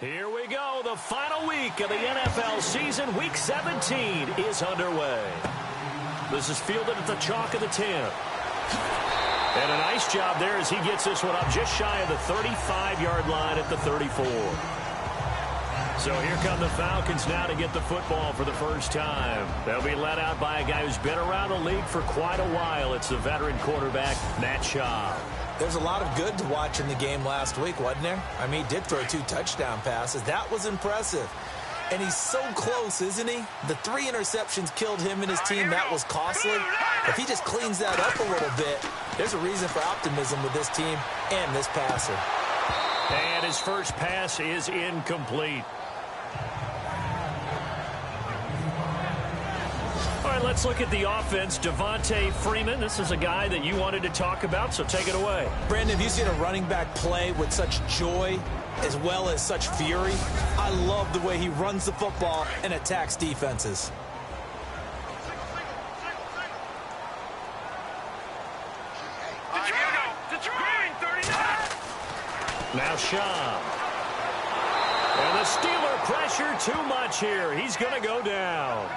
Here we go. The final week of the NFL season. Week 17 is underway. This is fielded at the chalk of the 10. And a nice job there as he gets this one up just shy of the 35-yard line at the 34. So here come the Falcons now to get the football for the first time. They'll be led out by a guy who's been around the league for quite a while. It's the veteran quarterback, Matt Schaub. There's a lot of good to watch in the game last week, wasn't there? I mean, he did throw 2 touchdown passes. That was impressive. And he's so close, isn't he? The 3 interceptions killed him and his team. That was costly. If he just cleans that up a little bit, there's a reason for optimism with this team and this passer. And his first pass is incomplete. All right, let's look at the offense. Devontae Freeman, this is a guy that you wanted to talk about, so take it away. Brandon, have you seen a running back play with such joy as well as such fury? I love the way he runs the football and attacks defenses. Now Schaub. And the Steeler pressure too much here. He's going to go down.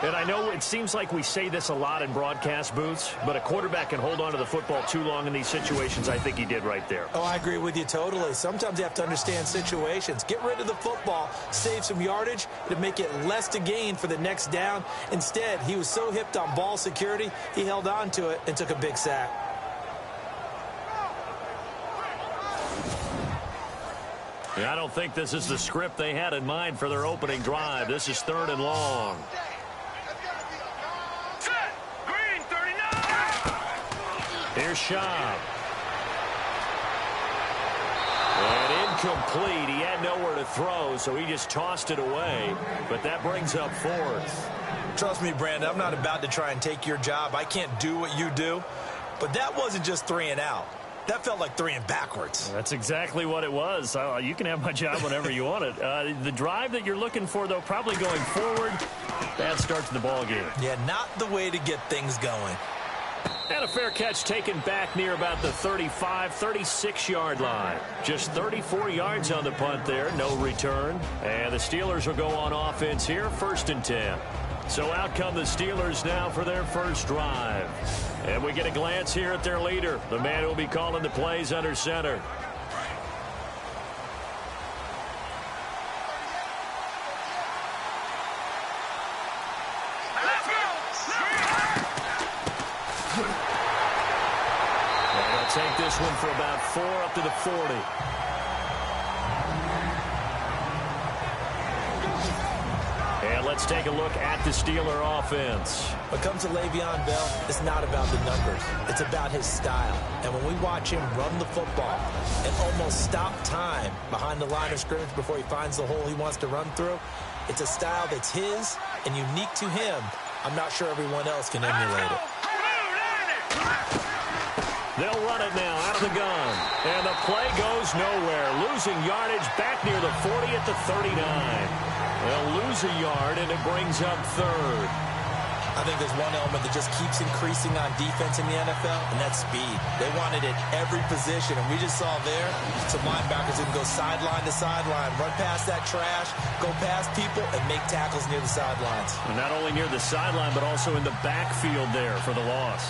And I know it seems like we say this a lot in broadcast booths, but a quarterback can hold on to the football too long in these situations. I think he did right there. Oh, I agree with you totally. Sometimes you have to understand situations. Get rid of the football, save some yardage to make it less to gain for the next down. Instead, he was so hipped on ball security, he held on to it and took a big sack. I don't think this is the script they had in mind for their opening drive. This is 3rd and long. Here's Schaub. And incomplete. He had nowhere to throw, so he just tossed it away. But that brings up 4th. Trust me, Brandon, I'm not about to try and take your job. I can't do what you do. But that wasn't just 3 and out. That felt like 3 and backwards. That's exactly what it was. You can have my job whenever you want it. The drive that you're looking for, though, probably going forward, bad start to the ball game. Yeah, not the way to get things going. And a fair catch taken back near about the 35, 36-yard line. Just 34 yards on the punt there, no return. And the Steelers will go on offense here, 1st and 10. So out come the Steelers now for their first drive. And we get a glance here at their leader, the man who will be calling the plays under center. Take this one for about 4 up to the 40. And let's take a look at the Steeler offense. When it comes to Le'Veon Bell, it's not about the numbers. It's about his style. And when we watch him run the football and almost stop time behind the line of scrimmage before he finds the hole he wants to run through, it's a style that's his and unique to him. I'm not sure everyone else can emulate it. They'll run it now out of the gun. And the play goes nowhere. Losing yardage back near the 40 at the 39. They'll lose a yard, and it brings up 3rd. I think there's one element that just keeps increasing on defense in the NFL, and that's speed. They want it at every position, and we just saw there some linebackers that can go sideline to sideline, run past that trash, go past people, and make tackles near the sidelines. And not only near the sideline, but also in the backfield there for the loss.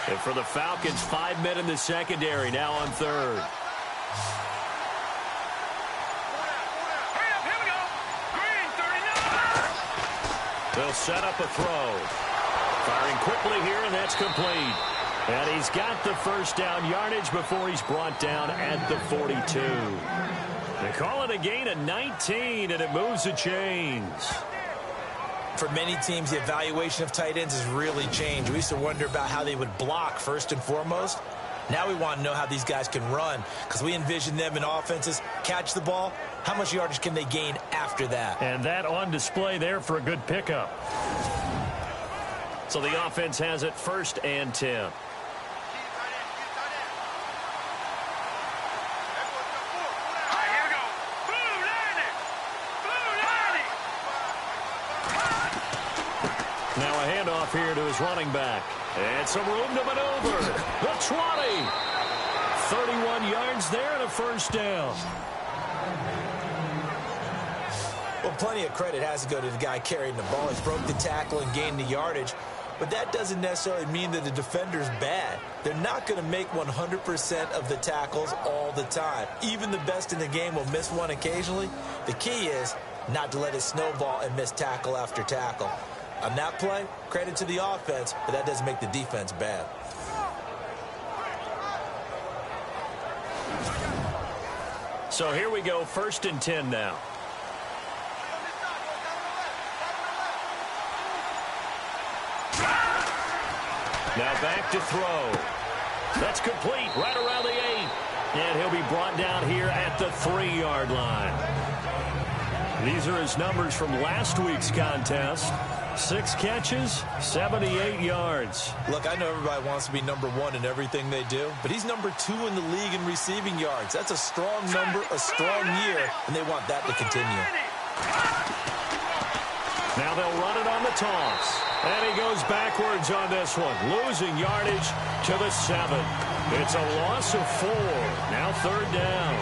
And for the Falcons, 5 men in the secondary, now on 3rd. They'll set up a throw. Firing quickly here, and that's complete. And he's got the first down yardage before he's brought down at the 42. They call it a gain of 19, and it moves the chains. For many teams, the evaluation of tight ends has really changed. We used to wonder about how they would block first and foremost. Now we want to know how these guys can run because we envision them in offenses catch the ball. How much yardage can they gain after that? And that on display there for a good pickup. So the offense has it 1st and 10. Now a handoff here to his running back. And some room to maneuver. The 20. 31 yards there and a first down. Well, plenty of credit has to go to the guy carrying the ball. He broke the tackle and gained the yardage. But that doesn't necessarily mean that the defender's bad. They're not going to make 100% of the tackles all the time. Even the best in the game will miss one occasionally. The key is not to let it snowball and miss tackle after tackle. On that play, credit to the offense, but that doesn't make the defense bad. So here we go, 1st and 10 now. Now back to throw. That's complete right around the 8. And he'll be brought down here at the 3-yard line. These are his numbers from last week's contest. 6 catches, 78 yards. Look, I know everybody wants to be number 1 in everything they do, but he's number 2 in the league in receiving yards. That's a strong number, a strong year, and they want that to continue. Now they'll run it on the toss. And he goes backwards on this one, losing yardage to the 7. It's a loss of 4. Now 3rd down.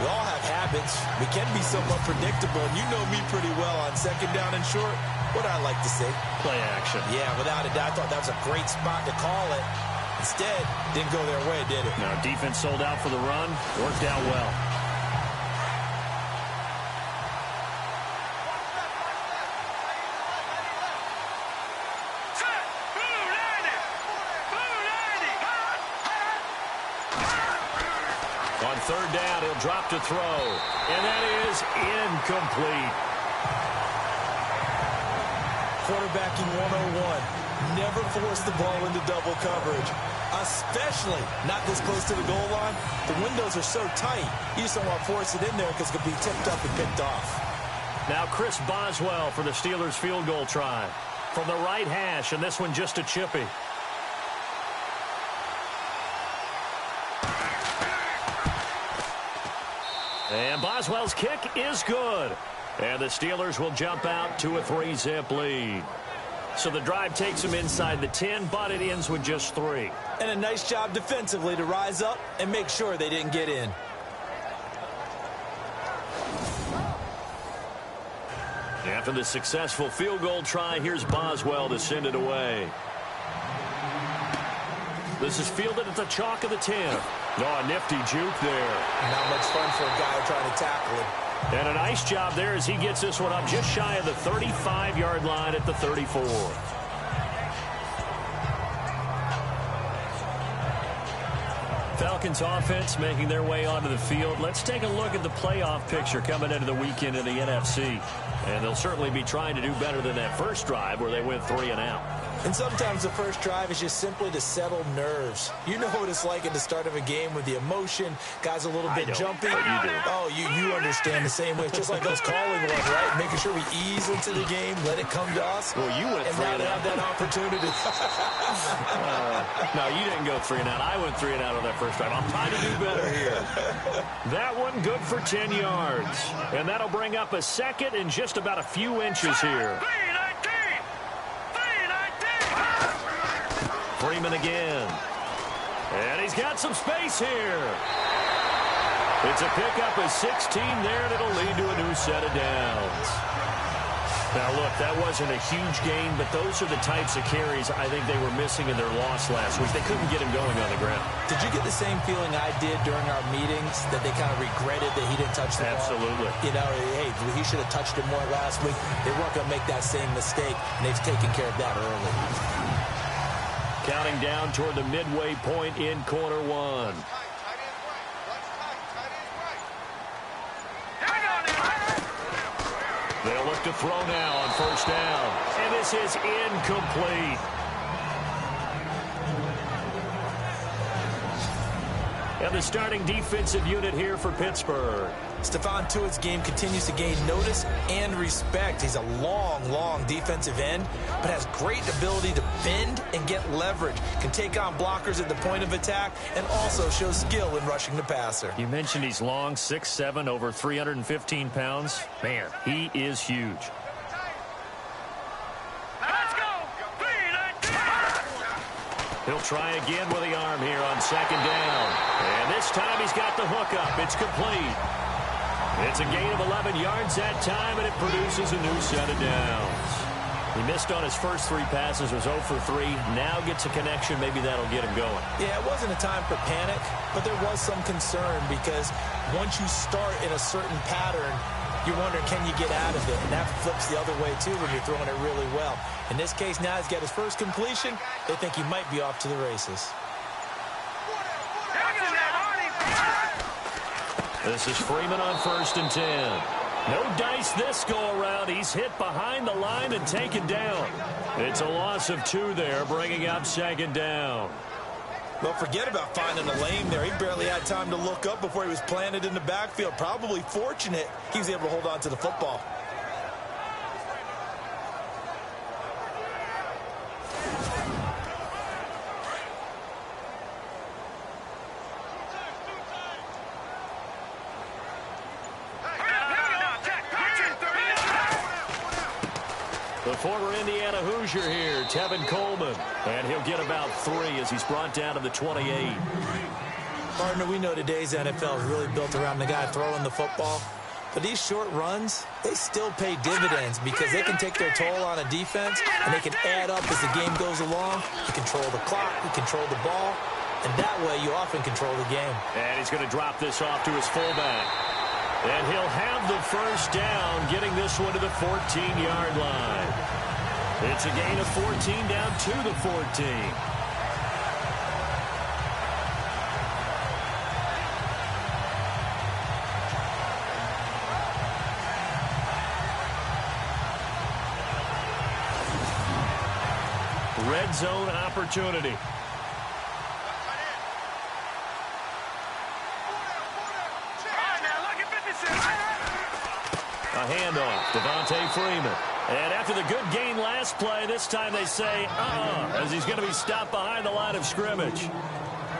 We all have habits. We can be somewhat predictable, and you know me pretty well on 2nd down and short. What I like to see? Play action. Yeah, without a doubt. I thought that was a great spot to call it. Instead, didn't go their way, did it? No, defense sold out for the run. Worked out well. On 3rd down, he'll drop to throw. And that is incomplete. Quarterbacking 101. Never force the ball into double coverage, especially not this close to the goal line. The windows are so tight, you just don't want to force it in there because it could be tipped up and picked off. Now Chris Boswell for the Steelers field goal try. From the right hash, and this one just a chippy. And Boswell's kick is good. And the Steelers will jump out to a 3-zip lead. So the drive takes them inside the 10, but it ends with just 3. And a nice job defensively to rise up and make sure they didn't get in. After the successful field goal try, here's Boswell to send it away. This is fielded at the chalk of the 10. Oh, a nifty juke there. Not much fun for a guy trying to tackle him. And a nice job there as he gets this one up just shy of the 35-yard line at the 34. Falcons offense making their way onto the field. Let's take a look at the playoff picture coming into the weekend in the NFC. And they'll certainly be trying to do better than that first drive where they went 3 and out. And sometimes the first drive is just simply to settle nerves. You know what it's like at the start of a game with the emotion. Guys a little bit jumpy. But you do. Oh, you understand the same way. It's just like those calling ones, right? Making sure we ease into the game, let it come to us. Well, you went 3 and out. And now they have that opportunity. No, you didn't go 3 and out. I went 3 and out on that first drive. I'm trying to do better here. That one good for 10 yards. And that'll bring up a 2nd and just about a few inches here. Freeman again. And he's got some space here. It's a pickup of 16 there, and it'll lead to a new set of downs. Now, look, that wasn't a huge gain, but those are the types of carries I think they were missing in their loss last week. They couldn't get him going on the ground. Did you get the same feeling I did during our meetings, that they kind of regretted that he didn't touch the ball? Absolutely. You know, hey, he should have touched it more last week. They weren't going to make that same mistake, and they've taken care of that early. Counting down toward the midway point in quarter 1. They'll look to throw now on first down. And this is incomplete. And the starting defensive unit here for Pittsburgh. Stephon Tuitt's game continues to gain notice and respect. He's a long defensive end, but has great ability to bend and get leverage. Can take on blockers at the point of attack and also shows skill in rushing the passer. You mentioned he's long, 6'7", over 315 pounds. Man, he is huge. He'll try again with the arm here on second down. And this time he's got the hook up. It's complete. It's a gain of 11 yards that time, and it produces a new set of downs. He missed on his first 3 passes, was 0 for 3. Now gets a connection. Maybe that'll get him going. Yeah, it wasn't a time for panic, but there was some concern because once you start in a certain pattern, you're wondering, can you get out of it? And that flips the other way, too, when you're throwing it really well. In this case, now he's got his first completion. They think he might be off to the races. This is Freeman on 1st and 10. No dice this go-around. He's hit behind the line and taken down. It's a loss of 2 there, bringing up 2nd down. Well, forget about finding a lane there. He barely had time to look up before he was planted in the backfield. Probably fortunate he was able to hold on to the football. The former Indiana Hoosier here, Tevin Coleman. And he'll get about 3 as he's brought down to the 28. Partner, we know today's NFL is really built around the guy throwing the football. But these short runs, they still pay dividends because they can take their toll on a defense, and they can add up as the game goes along. You control the clock, you control the ball, and that way you often control the game. And he's going to drop this off to his fullback. And he'll have the first down, getting this one to the 14-yard line. It's a gain of 14 down to the 14. Red zone opportunity. A handoff, Devontae Freeman. And after the good gain last play, this time they say, as he's going to be stopped behind the line of scrimmage.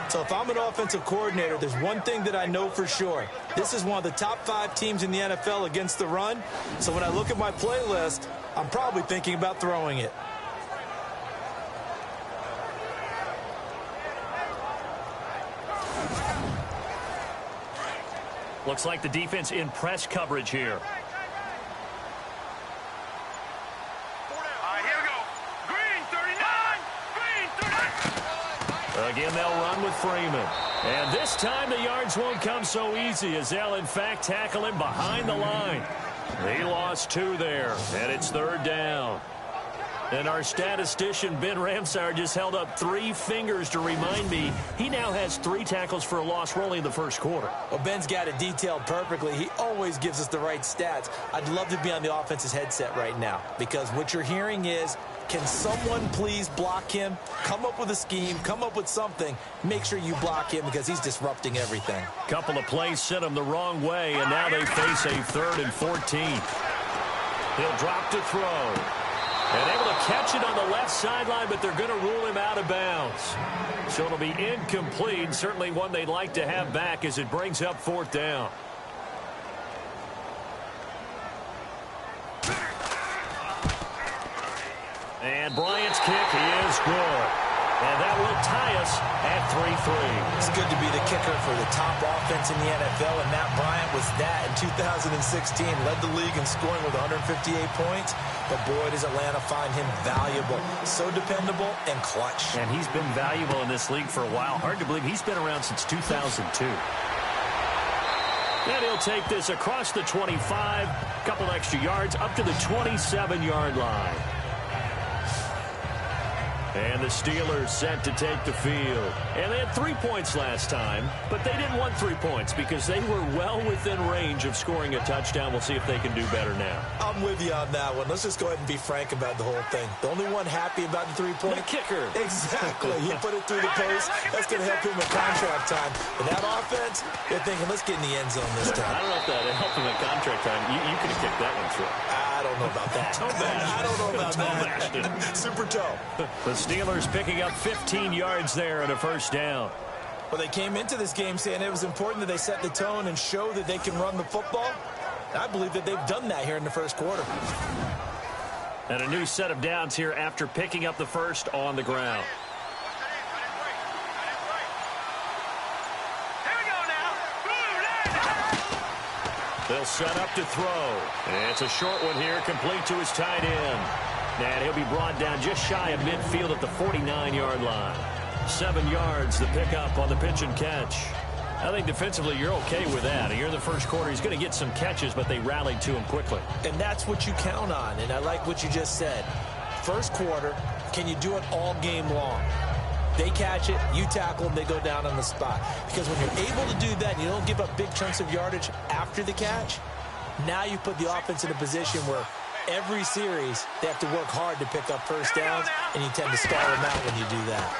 So if I'm an offensive coordinator, there's one thing that I know for sure. This is one of the top 5 teams in the NFL against the run. So when I look at my playlist, I'm probably thinking about throwing it. Looks like the defense in press coverage here. Again, they'll run with Freeman. And this time the yards won't come so easy as they'll, in fact, tackle him behind the line. He lost 2 there, and it's 3rd down. And our statistician, Ben Ramsauer, just held up 3 fingers to remind me he now has 3 tackles for a loss only in the first quarter. Well, Ben's got it detailed perfectly. He always gives us the right stats. I'd love to be on the offense's headset right now because what you're hearing is, can someone please block him? Come up with a scheme. Come up with something. Make sure you block him because he's disrupting everything. Couple of plays sent him the wrong way, and now they face a 3rd and 14. He'll drop to throw. And able to catch it on the left sideline, but they're going to rule him out of bounds. So it'll be incomplete. Certainly one they'd like to have back as it brings up 4th down. And Bryant's kick is good. And that will tie us at 3-3. It's good to be the kicker for the top offense in the NFL, and Matt Bryant was that in 2016. Led the league in scoring with 158 points, but boy, does Atlanta find him valuable. So dependable and clutch. And he's been valuable in this league for a while. Hard to believe he's been around since 2002. And he'll take this across the 25, couple extra yards, up to the 27-yard line. And the Steelers set to take the field. And they had 3 points last time, but they didn't want 3 points because they were well within range of scoring a touchdown. We'll see if they can do better now. I'm with you on that one. Let's just go ahead and be frank about the whole thing. The only one happy about the 3-point? The kicker. Exactly. He put it through the post. That's going to help him in contract time. But that offense, they're thinking, let's get in the end zone this time. I don't know if that helped him in contract time. You could have kicked that one through. I don't know about that. I don't know about that. Super toe. The Steelers picking up 15 yards there and a first down. Well, they came into this game saying it was important that they set the tone and show that they can run the football. I believe that they've done that here in the first quarter. And a new set of downs here after picking up the first on the ground. They'll set up to throw. And it's a short one here, complete to his tight end. And he'll be brought down just shy of midfield at the 49-yard line. 7 yards the pickup on the pitch and catch. I think defensively you're okay with that. Here in the first quarter, he's going to get some catches, but they rallied to him quickly. And that's what you count on, and I like what you just said. First quarter, can you do it all game long? They catch it, you tackle them, they go down on the spot. Because when you're able to do that and you don't give up big chunks of yardage after the catch, now you put the offense in a position where every series they have to work hard to pick up first downs, and you tend to stall them out when you do that.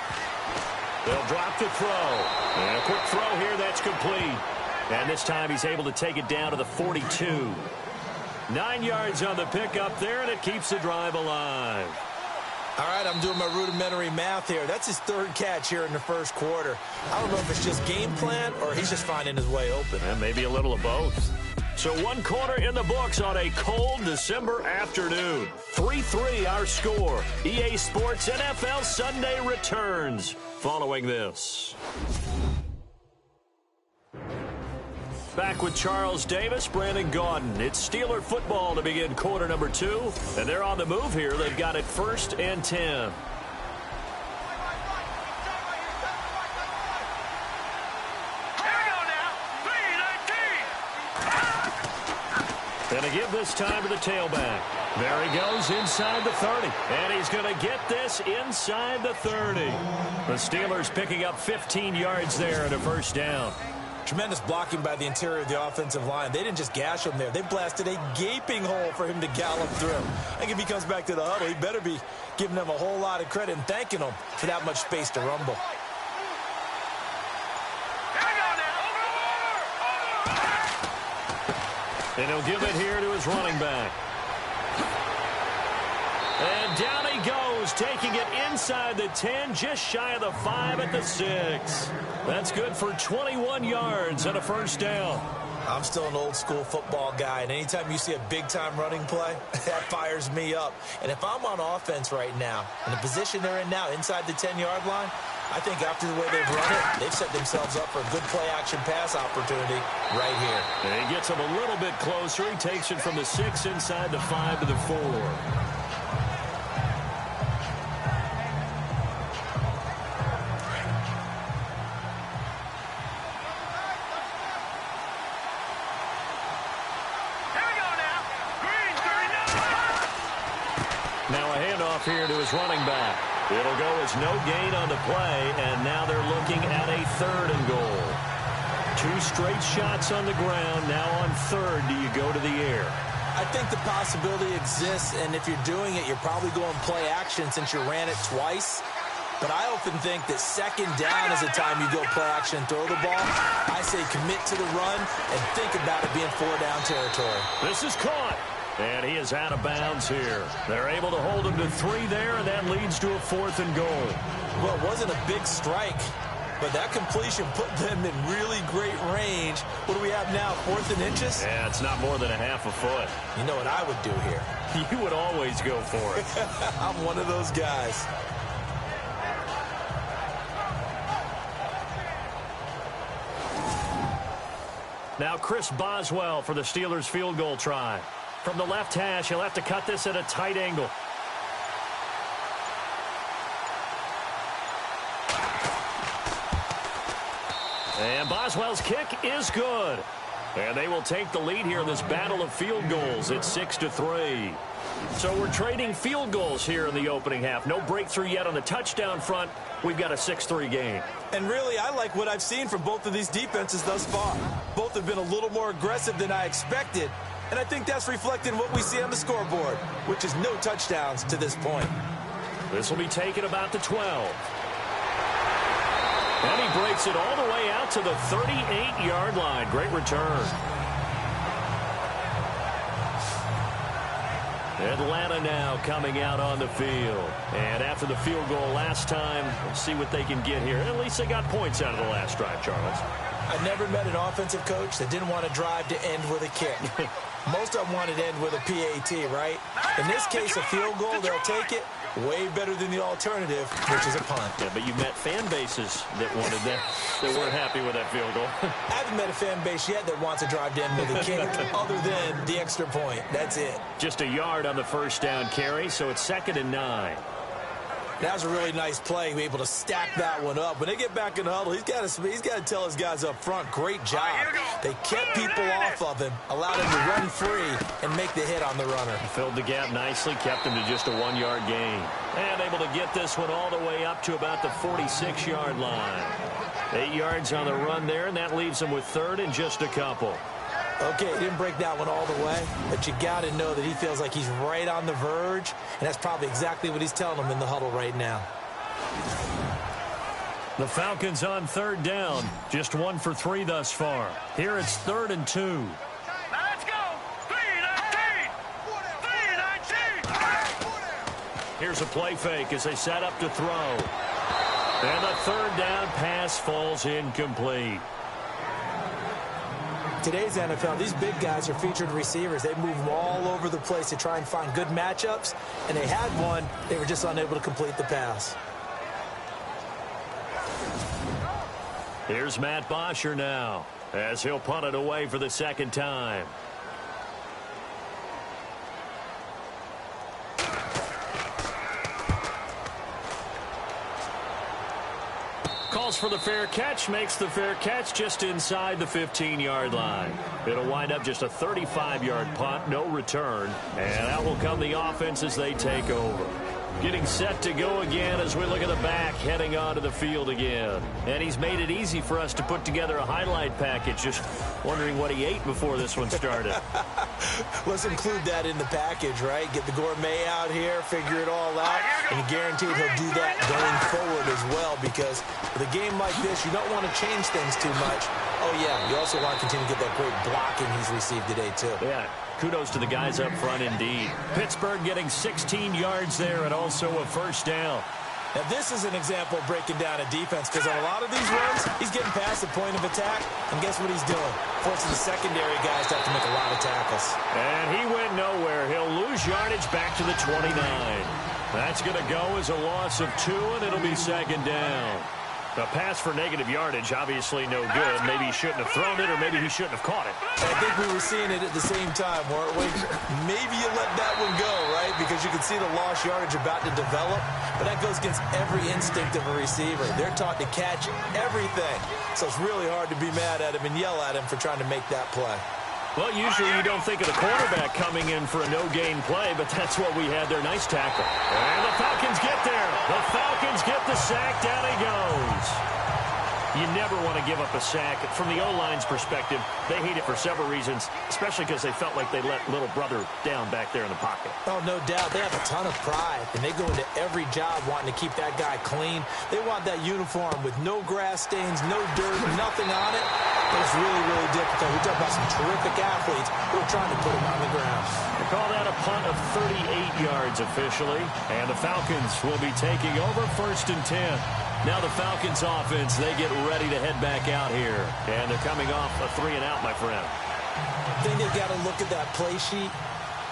They'll drop the throw. And a quick throw here, that's complete. And this time he's able to take it down to the 42. 9 yards on the pickup there, and it keeps the drive alive. All right, I'm doing my rudimentary math here. That's his third catch here in the first quarter. I don't know if it's just game plan or he's just finding his way open. And maybe a little of both. So 1 quarter in the books on a cold December afternoon. 3-3 our score. EA Sports NFL Sunday returns following this. Back with Charles Davis, Brandon Gaudin. It's Steeler football to begin quarter number 2. And they're on the move here. They've got it 1st and 10. Going to give this time to the tailback. There he goes inside the 30. And he's going to get this inside the 30. The Steelers picking up 15 yards there and a first down. Tremendous blocking by the interior of the offensive line. They didn't just gash him there. They blasted a gaping hole for him to gallop through. I think if he comes back to the huddle, he better be giving them a whole lot of credit and thanking them for that much space to rumble. And he'll give it here to his running back. And down he goes, taking it inside the 10, just shy of the 5 at the 6. That's good for 21 yards and a first down. I'm still an old-school football guy, and anytime you see a big-time running play, that fires me up. And if I'm on offense right now, in the position they're in now, inside the 10-yard line, I think after the way they've run it, they've set themselves up for a good play-action pass opportunity right here. And he gets him a little bit closer. He takes it from the 6 inside the 5 to the 4. Here to his running back. It'll go as no gain on the play, and now they're looking at a 3rd and goal. 2 straight shots on the ground. Now on 3rd, do you go to the air? I think the possibility exists, and if you're doing it, you're probably going play action since you ran it twice. But I often think that 2nd down is the time you go play action and throw the ball. I say commit to the run and think about it being 4-down territory. This is caught. And he is out of bounds here. They're able to hold him to 3 there, and that leads to a 4th and goal. Well, it wasn't a big strike, but that completion put them in really great range. What do we have now, 4th and inches? Yeah, it's not more than a half a foot. You know what I would do here? You would always go for it. I'm one of those guys. Now Chris Boswell for the Steelers field goal try. From the left hash, he'll have to cut this at a tight angle. And Boswell's kick is good. And they will take the lead here in this battle of field goals. It's 6-3. So we're trading field goals here in the opening half. No breakthrough yet on the touchdown front. We've got a 6-3 game. And really, I like what I've seen from both of these defenses thus far. Both have been a little more aggressive than I expected. And I think that's reflected in what we see on the scoreboard, which is no touchdowns to this point. This will be taken about the 12. And he breaks it all the way out to the 38-yard line. Great return. Atlanta now coming out on the field. And after the field goal last time, we'll see what they can get here. At least they got points out of the last drive, Charles. I've never met an offensive coach that didn't want to drive to end with a kick. Most of them want it to end with a PAT, right? In this case, a field goal, they'll take it. Way better than the alternative, which is a punt. Yeah, but you've met fan bases that wanted that weren't happy with that field goal. I haven't met a fan base yet that wants to drive to end with a kick other than the extra point. That's it. Just a yard on the first down carry, so it's 2nd and 9. That was a really nice play, able to stack that one up. When they get back in the huddle, he's got to tell his guys up front, great job. They kept people off of him, allowed him to run free and make the hit on the runner. Filled the gap nicely, kept him to just a 1-yard gain. And able to get this one all the way up to about the 46-yard line. 8 yards on the run there, and that leaves him with 3rd and just a couple. Okay, he didn't break that one all the way, but you got to know that he feels like he's right on the verge, and that's probably exactly what he's telling them in the huddle right now. The Falcons on 3rd down, just 1 for 3 thus far. Here it's 3rd and 2. Let's go! 3-19! 3-19! Here's a play fake as they set up to throw. And the 3rd down pass falls incomplete. Today's NFL, these big guys are featured receivers. They move them all over the place to try and find good matchups, and they had one. They were just unable to complete the pass. Here's Matt Bosher now as he'll punt it away for the 2nd time. Calls for the fair catch, makes the fair catch just inside the 15-yard line. It'll wind up just a 35-yard punt, no return, and that will come the offense as they take over. Getting set to go again as we look at the back, heading onto the field again. And he's made it easy for us to put together a highlight package, just wondering what he ate before this one started. Let's include that in the package, right? Get the gourmet out here, figure it all out, and you're guaranteed he'll do that going forward as well, because with a game like this, you don't want to change things too much. Oh, yeah, you also want to continue to get that great blocking he's received today, too. Yeah. Kudos to the guys up front indeed. Pittsburgh getting 16 yards there and also a 1st down. Now, this is an example of breaking down a defense, because on a lot of these runs, he's getting past the point of attack, and guess what he's doing? Forcing the secondary guys to have to make a lot of tackles. And he went nowhere. He'll lose yardage back to the 29. That's going to go as a loss of 2, and it'll be 2nd down. The pass for negative yardage, obviously no good. Maybe he shouldn't have thrown it, or maybe he shouldn't have caught it. I think we were seeing it at the same time, weren't we? Maybe you let that one go, right? Because you can see the lost yardage about to develop, but that goes against every instinct of a receiver. They're taught to catch everything, so it's really hard to be mad at him and yell at him for trying to make that play. Well, usually you don't think of the quarterback coming in for a no-gain play, but that's what we had there. Nice tackle. And the Falcons get there. The Falcons get the sack. Down he goes. You never want to give up a sack. From the O-line's perspective, they hate it for several reasons, especially because they felt like they let little brother down back there in the pocket. Oh, no doubt. They have a ton of pride, and they go into every job wanting to keep that guy clean. They want that uniform with no grass stains, no dirt, nothing on it. It's really, really difficult. We talk about some terrific athletes who are trying to put him on the ground. They call that a punt of 38 yards officially, and the Falcons will be taking over 1st and 10. Now the Falcons offense, they get ready to head back out here. And they're coming off a 3-and-out, my friend. I think they've got to look at that play sheet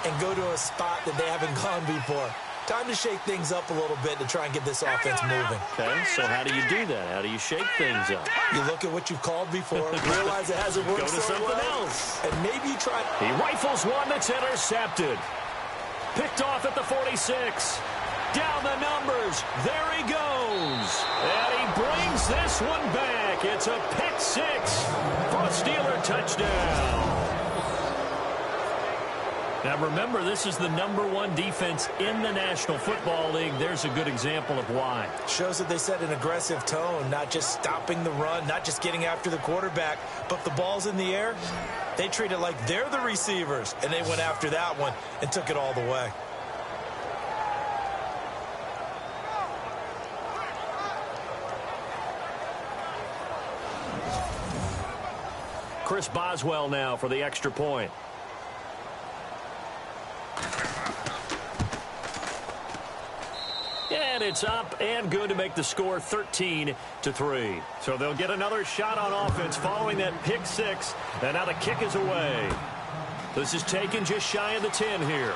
and go to a spot that they haven't gone before. Time to shake things up a little bit to try and get this offense moving. Okay, so how do you do that? How do you shake things up? You look at what you've called before, realize it hasn't worked Go to so something well, else. and maybe you try. He rifles one that's intercepted. Picked off at the 46. Down the numbers. There he goes. And he brings this one back. It's a pick 6 for a Steeler touchdown. Now remember, this is the #1 defense in the National Football League. There's a good example of why. Shows that they set an aggressive tone, not just stopping the run, not just getting after the quarterback, but the ball's in the air. They treat it like they're the receivers, and they went after that one and took it all the way. Chris Boswell now for the extra point. And it's up and good to make the score 13-3. So they'll get another shot on offense following that pick 6. And now the kick is away. This is taken just shy of the 10 here.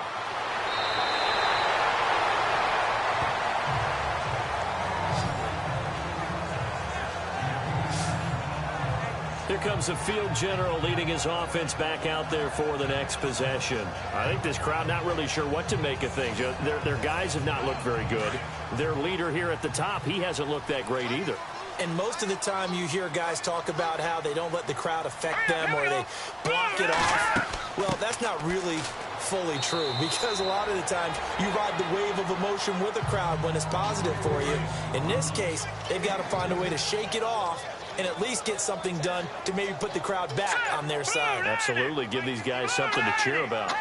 Here comes the field general leading his offense back out there for the next possession. I think this crowd not really sure what to make of things. Their guys have not looked very good. Their leader here at the top, he hasn't looked that great either. And most of the time you hear guys talk about how they don't let the crowd affect them or they block it off. Well, that's not really fully true, because a lot of the times you ride the wave of emotion with a crowd when it's positive for you. In this case, they've got to find a way to shake it off and at least get something done to maybe put the crowd back on their side. Absolutely. Give these guys something to cheer about.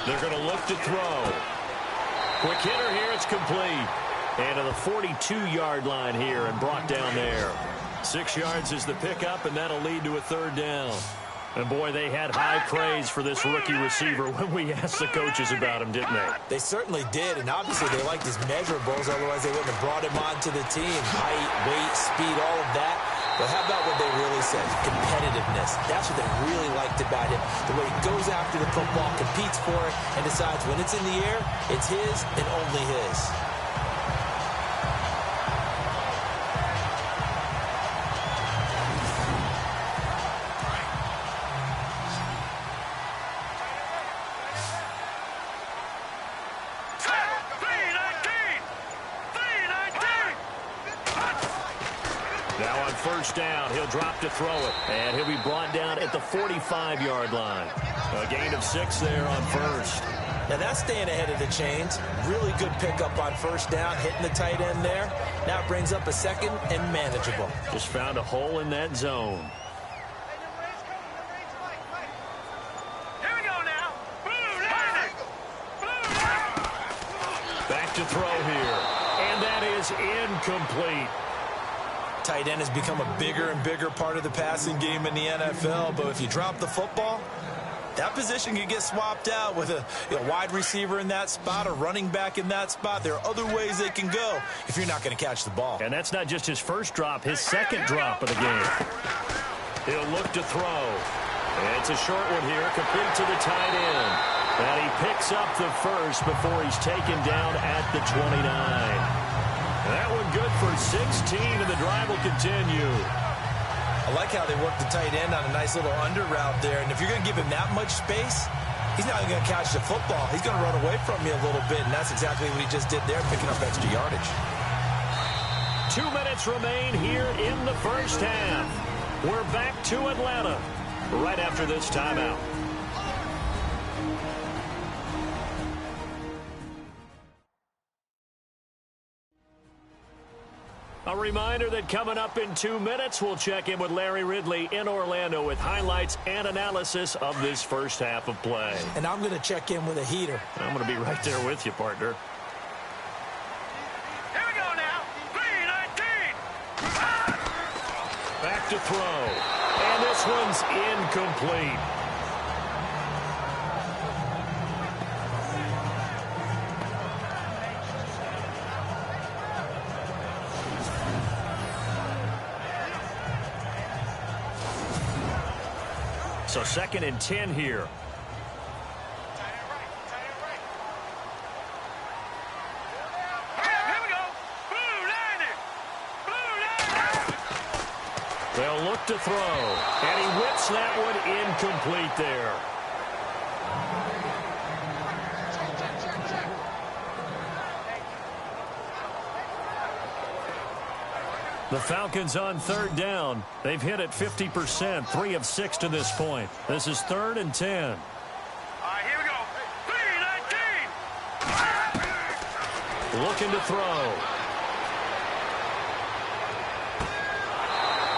They're going to look to throw. Quick hitter here. It's complete. And to the 42-yard line here and brought down there. 6 yards is the pickup, and that'll lead to a third down. And, boy, they had high praise for this rookie receiver when we asked the coaches about him, didn't they? They certainly did, and obviously they liked his measurables. Otherwise, they wouldn't have brought him onto the team. Height, weight, speed, all of that. But how about what they really said? Competitiveness. That's what they really liked about him. The way he goes after the football, competes for it, and decides when it's in the air, it's his and only his. First down, he'll drop to throw it, and he'll be brought down at the 45-yard line. A gain of 6 there on first. Now that's staying ahead of the chains. Really good pickup on first down, hitting the tight end there. Now it brings up a second and manageable. Just found a hole in that zone. Here we go now. Back to throw here, and that is incomplete. Tight end has become a bigger and bigger part of the passing game in the NFL, but if you drop the football, that position can get swapped out with a wide receiver in that spot, a running back in that spot. There are other ways they can go if you're not going to catch the ball. And that's not just his first drop, his second drop of the game. He'll look to throw. It's a short one here, complete to the tight end. And he picks up the first before he's taken down at the 29. That one good for 16, and the drive will continue. I like how they work the tight end on a nice little under route there. And if you're going to give him that much space, he's not even going to catch the football. He's going to run away from you a little bit, and that's exactly what he just did there, picking up extra yardage. 2 minutes remain here in the first half. We're back to Atlanta right after this timeout. A reminder that coming up in 2 minutes, we'll check in with Larry Ridley in Orlando with highlights and analysis of this first half of play. And I'm going to check in with a heater. I'm going to be right there with you, partner. Here we go now. 3-19. Back to throw. And this one's incomplete. So 2nd and 10 here. Here we go. They'll look to throw. And he whips that one incomplete there. The Falcons on 3rd down. They've hit it 50%, 3 of 6 to this point. This is 3rd and 10. All right, here we go. 3-19. Looking to throw.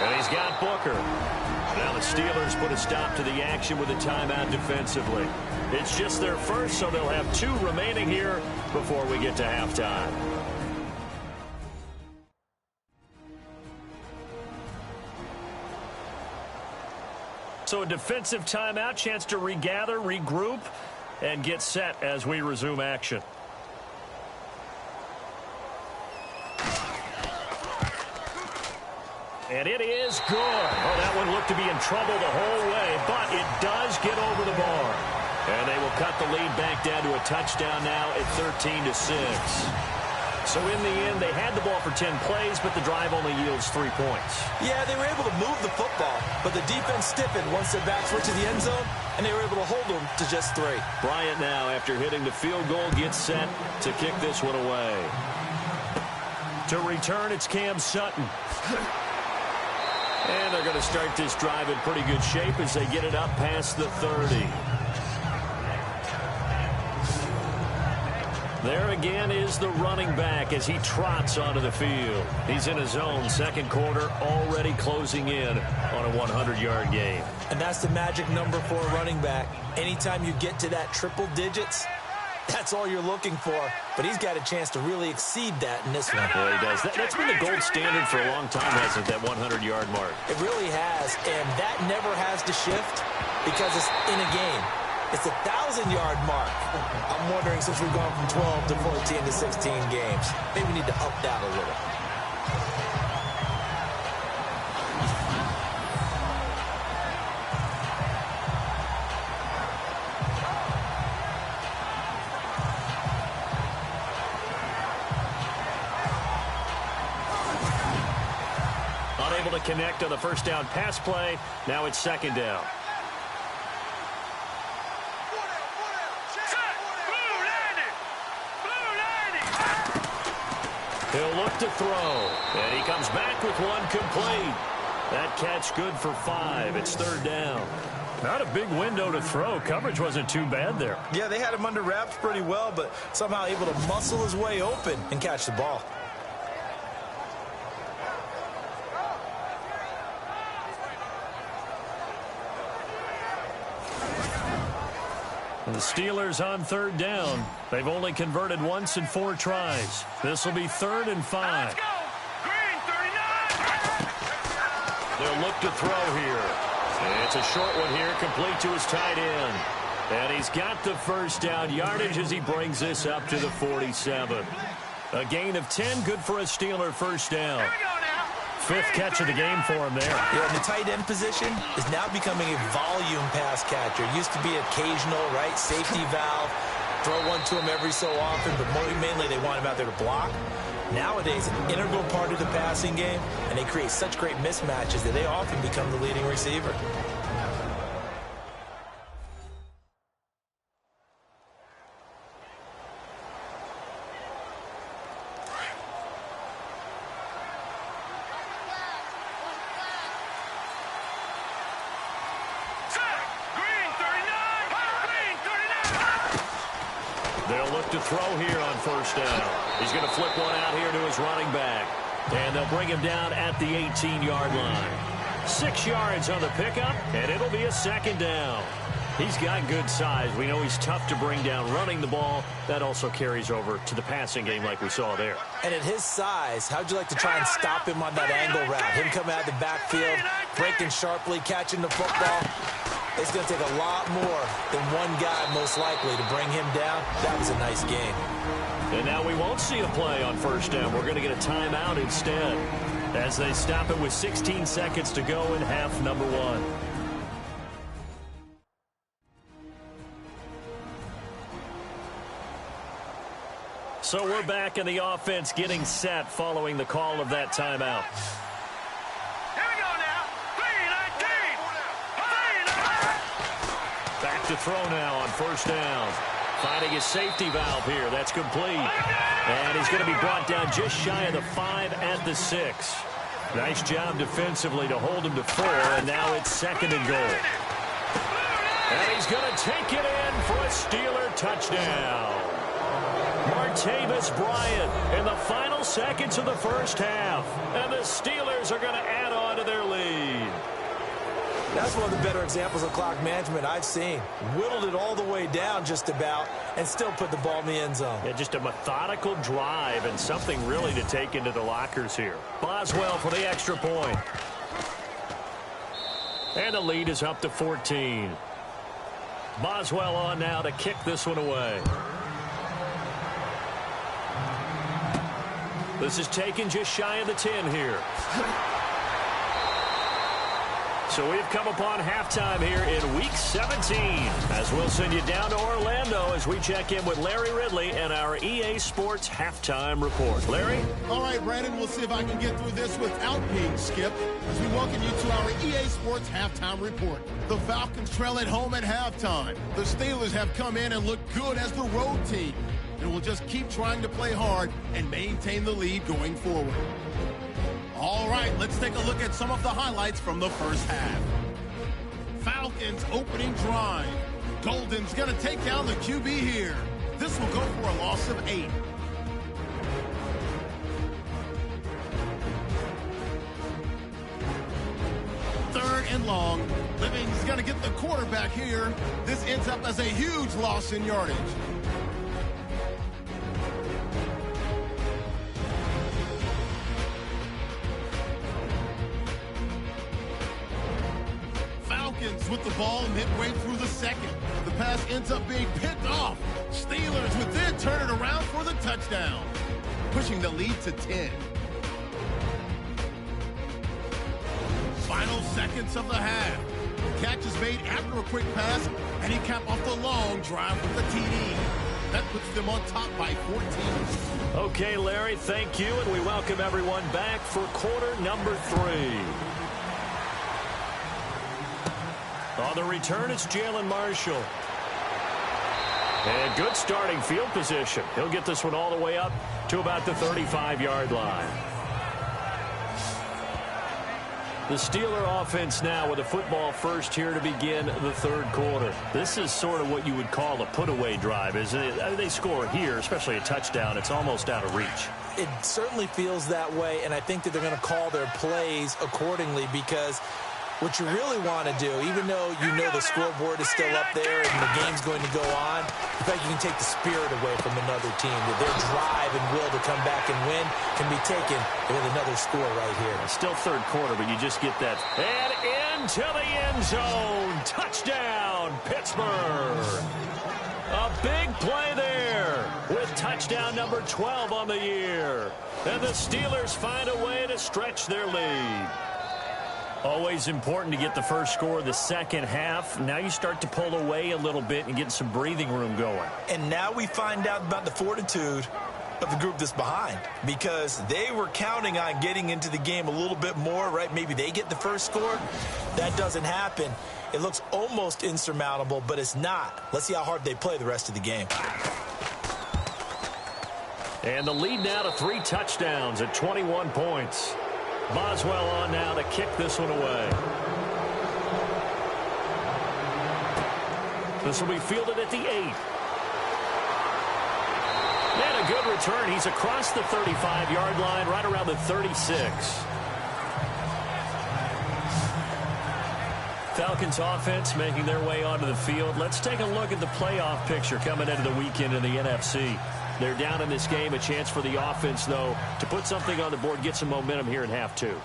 And he's got Booker. Now the Steelers put a stop to the action with a timeout defensively. It's just their first, so they'll have 2 remaining here before we get to halftime. So a defensive timeout, chance to regather, regroup, and get set as we resume action. And it is good. Oh, that one looked to be in trouble the whole way, but it does get over the bar. And they will cut the lead back down to a touchdown now at 13-6. So in the end, they had the ball for 10 plays, but the drive only yields 3 points. Yeah, they were able to move the football, but the defense stiffened once their backs went to the end zone, and they were able to hold them to just 3. Bryant now, after hitting the field goal, gets set to kick this one away. To return, it's Cam Sutton. And they're going to start this drive in pretty good shape as they get it up past the 30. There again is the running back as he trots onto the field. He's in his zone, second quarter, already closing in on a 100-yard game. And that's the magic number for a running back. Anytime you get to that triple digits, that's all you're looking for. But he's got a chance to really exceed that in this one. Well, he does. That's been the gold standard for a long time, hasn't it, that 100-yard mark? It really has, and that never has to shift because it's in a game. It's a 1,000-yard mark. I'm wondering, since we've gone from 12 to 14 to 16 games, maybe we need to up that a little. Unable to connect on the first down pass play. Now it's second down. He'll look to throw, and he comes back with one complete. That catch good for 5. It's third down. Not a big window to throw. Coverage wasn't too bad there. Yeah, they had him under wraps pretty well, but somehow able to muscle his way open and catch the ball. And the Steelers on third down. They've only converted once in 4 tries. This will be 3rd and 5. Let's go. Green 39. They'll look to throw here. And it's a short one here, complete to his tight end. And he's got the first down yardage as he brings this up to the 47. A gain of 10, good for a Steeler first down. Here we go now. 5th catch of the game for him there. Yeah, and the tight end position is now becoming a volume pass catcher. It used to be occasional, right, safety valve, throw one to him every so often, but mainly they want him out there to block. Nowadays, an integral part of the passing game, and they create such great mismatches that they often become the leading receiver. They'll look to throw here on first down. He's going to flip one out here to his running back. And they'll bring him down at the 18-yard line. 6 yards on the pickup, and it'll be a second down. He's got good size. We know he's tough to bring down running the ball. That also carries over to the passing game like we saw there. And at his size, how'd you like to try and stop him on that angle route? Him coming out of the backfield, breaking sharply, catching the football. It's going to take a lot more than one guy, most likely, to bring him down. That was a nice game. And now we won't see a play on first down. We're going to get a timeout instead as they stop it with 16 seconds to go in half number 1. So we're back in the offense getting set following the call of that timeout. Here we go now. 3-19. Back to throw now on first down. Finding his safety valve here. That's complete. And he's going to be brought down just shy of the 5 at the 6. Nice job defensively to hold him to 4, and now it's second and goal. And he's going to take it in for a Steeler touchdown. Martavis Bryant in the final seconds of the first half. And the Steelers are going to add on to their lead. That's one of the better examples of clock management I've seen. Whittled it all the way down just about and still put the ball in the end zone. Yeah, just a methodical drive and something really to take into the lockers here. Boswell for the extra point. And the lead is up to 14. Boswell on now to kick this one away. This is taken just shy of the 10 here. So we've come upon halftime here in Week 17 as we'll send you down to Orlando as we check in with Larry Ridley and our EA Sports Halftime Report. Larry? All right, Brandon, we'll see if I can get through this without being skipped as we welcome you to our EA Sports Halftime Report. The Falcons trail at home at halftime. The Steelers have come in and looked good as the road team, and will just keep trying to play hard and maintain the lead going forward. All right, let's take a look at some of the highlights from the first half. Falcons opening drive. Golden's going to take down the QB here. This will go for a loss of 8. Third and long. Living's going to get the quarterback here. This ends up as a huge loss in yardage. With the ball midway through the second. The pass ends up being picked off. Steelers would then turn it around for the touchdown, pushing the lead to 10. Final seconds of the half. Catch is made after a quick pass, and he capped off the long drive with the TD. That puts them on top by 14. Okay, Larry, thank you, and we welcome everyone back for quarter number 3. On the return, it's Jalen Marshall. And good starting field position. He'll get this one all the way up to about the 35-yard line. The Steeler offense now with a football first here to begin the third quarter. This is sort of what you would call a put-away drive, isn't it? They score here, especially a touchdown. It's almost out of reach. It certainly feels that way, and I think that they're going to call their plays accordingly because what you really want to do, even though you know the scoreboard is still up there and the game's going to go on, in fact, you can take the spirit away from another team. That their drive and will to come back and win can be taken with another score right here. Still third quarter, but you just get that. And into the end zone. Touchdown, Pittsburgh. A big play there with touchdown number 12 on the year. And the Steelers find a way to stretch their lead. Always important to get the first score of the second half. Now you start to pull away a little bit and get some breathing room going. And now we find out about the fortitude of the group that's behind, because they were counting on getting into the game a little bit more, right? Maybe they get the first score. That doesn't happen. It looks almost insurmountable, but it's not. Let's see how hard they play the rest of the game. And the lead now to 3 touchdowns at 21 points. Boswell on now to kick this one away. This will be fielded at the 8. And a good return. He's across the 35-yard line, right around the 36. Falcons offense making their way onto the field. Let's take a look at the playoff picture coming into the weekend in the NFC. They're down in this game. A chance for the offense, though, to put something on the board, get some momentum here in half 2.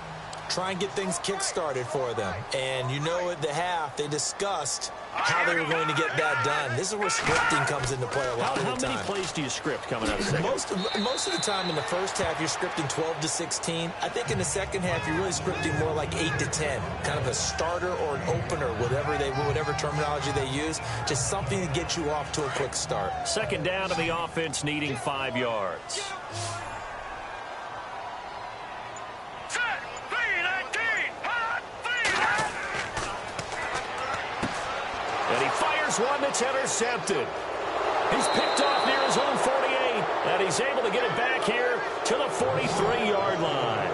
Try and get things kick-started for them. And you know at the half, they discussed how they were going to get that done. This is where scripting comes into play a lot of the time. How many plays do you script coming out of the second? Most of the time in the first half, you're scripting 12 to 16. I think in the second half, you're really scripting more like 8 to 10. Kind of a starter or an opener, whatever terminology they use. Just something to get you off to a quick start. Second down to the offense, needing 5 yards. And he fires one that's intercepted. He's picked off near his own 48, and he's able to get it back here to the 43-yard line.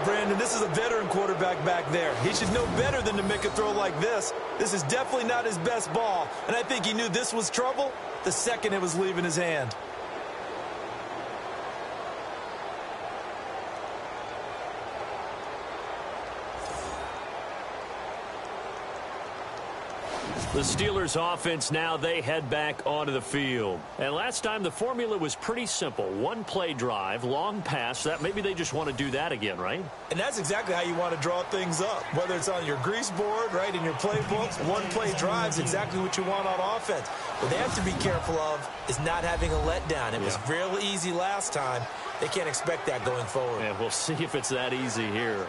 Brandon, this is a veteran quarterback back there. He should know better than to make a throw like this. This is definitely not his best ball, and I think he knew this was trouble the second it was leaving his hand. The Steelers offense now, they head back onto the field. And last time the formula was pretty simple. One play drive, long pass. That maybe they just want to do that again, right? And that's exactly how you want to draw things up. Whether it's on your grease board, right, in your playbooks, one play drive is exactly what you want on offense. What they have to be careful of is not having a letdown. It was real easy last time. They can't expect that going forward. And we'll see if it's that easy here.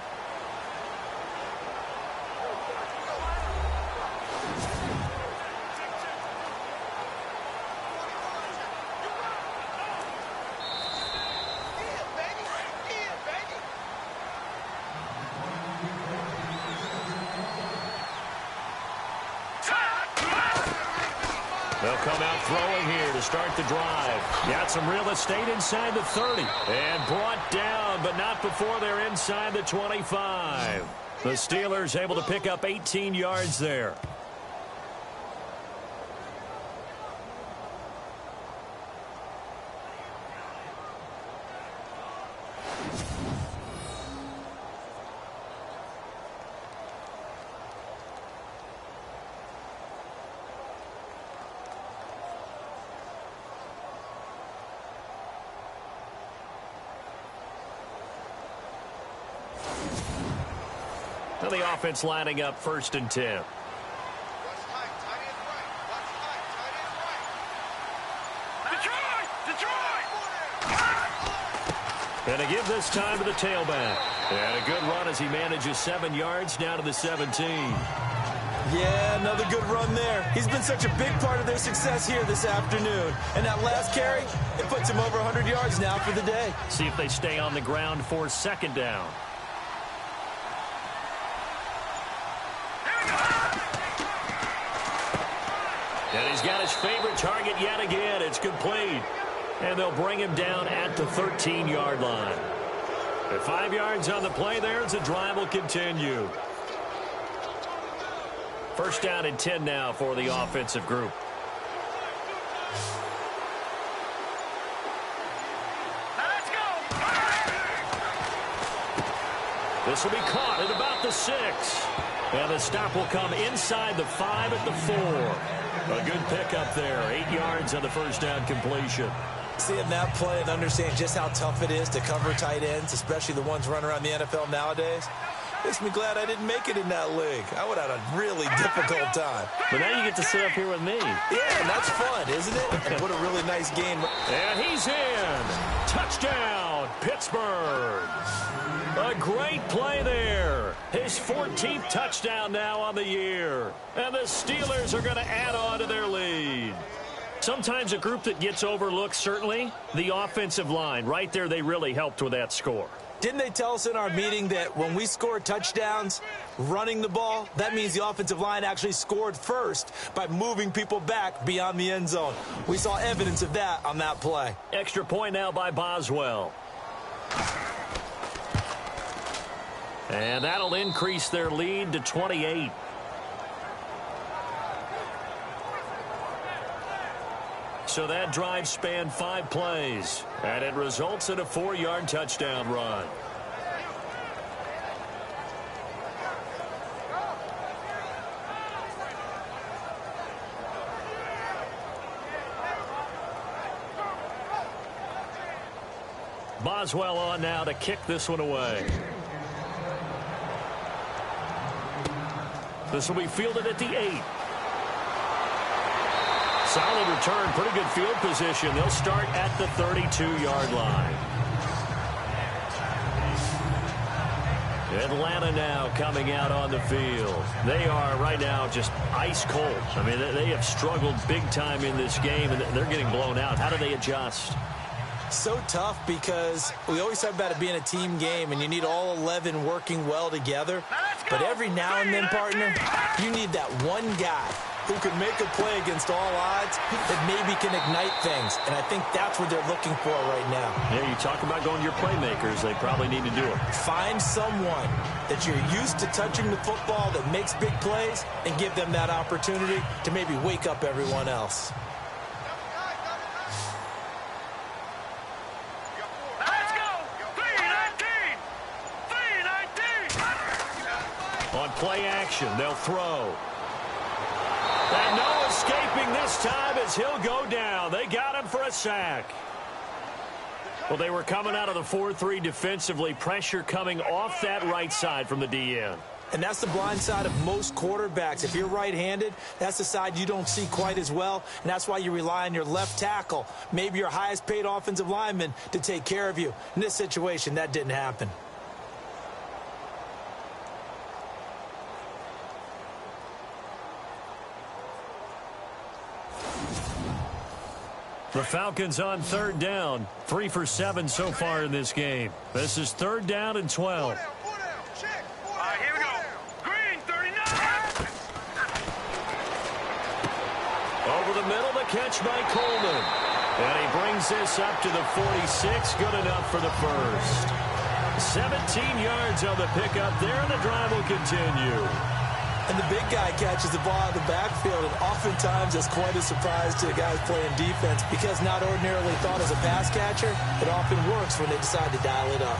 They'll come out throwing here to start the drive. Got some real estate inside the 30. And brought down, but not before they're inside the 25. The Steelers able to pick up 18 yards there. The offense lining up 1st and 10. And a give this time to the tailback. And a good run as he manages 7 yards down to the 17. Yeah, another good run there. He's been such a big part of their success here this afternoon. And that last carry, it puts him over 100 yards now for the day. See if they stay on the ground for 2nd down. And he's got his favorite target yet again. It's complete. And they'll bring him down at the 13-yard line. At 5 yards on the play there as the drive will continue. 1st down and 10 now for the offensive group. Let's go. This will be caught at about the 6. And the stop will come inside the 5 at the 4. A good pickup there. 8 yards on the 1st down completion. Seeing that play and understanding just how tough it is to cover tight ends, especially the ones running around the NFL nowadays, makes me glad I didn't make it in that league. I would have had a really difficult time. But now you get to sit up here with me. Yeah, and that's fun, isn't it? And what a really nice game. And he's in. Touchdown, Pittsburgh. A great play there. His 14th touchdown now on the year. And the Steelers are going to add on to their lead. Sometimes a group that gets overlooked, certainly, the offensive line. Right there, they really helped with that score. Didn't they tell us in our meeting that when we score touchdowns running the ball, that means the offensive line actually scored first by moving people back beyond the end zone? We saw evidence of that on that play. Extra point now by Boswell. And that'll increase their lead to 28. So that drive spanned 5 plays, and it results in a 4-yard touchdown run. Boswell on now to kick this one away. This will be fielded at the 8. Solid return, pretty good field position. They'll start at the 32-yard line. Atlanta now coming out on the field. They are right now just ice cold. I mean, they have struggled big time in this game, and they're getting blown out. How do they adjust? So tough because we always talk about it being a team game, and you need all 11 working well together. But every now and then, partner, you need that one guy who can make a play against all odds that maybe can ignite things. And I think that's what they're looking for right now. Yeah, you talk about going to your playmakers. They probably need to do it. Find someone that you're used to touching the football that makes big plays and give them that opportunity to maybe wake up everyone else. On play action, they'll throw. And no escaping this time as he'll go down. They got him for a sack. Well, they were coming out of the 4-3 defensively. Pressure coming off that right side from the DN. And that's the blind side of most quarterbacks. If you're right-handed, that's the side you don't see quite as well, and that's why you rely on your left tackle, maybe your highest-paid offensive lineman, to take care of you. In this situation, that didn't happen. The Falcons on 3rd down. 3 for 7 so far in this game. This is 3rd down and 12. All right, here we go. Green, 39. Over the the middle, the catch by Coleman. And he brings this up to the 46, good enough for the first. 17 yards on the pickup there, and the drive will continue. And the big guy catches the ball out of the backfield, and oftentimes it's quite a surprise to the guys playing defense because not ordinarily thought as a pass catcher, it often works when they decide to dial it up.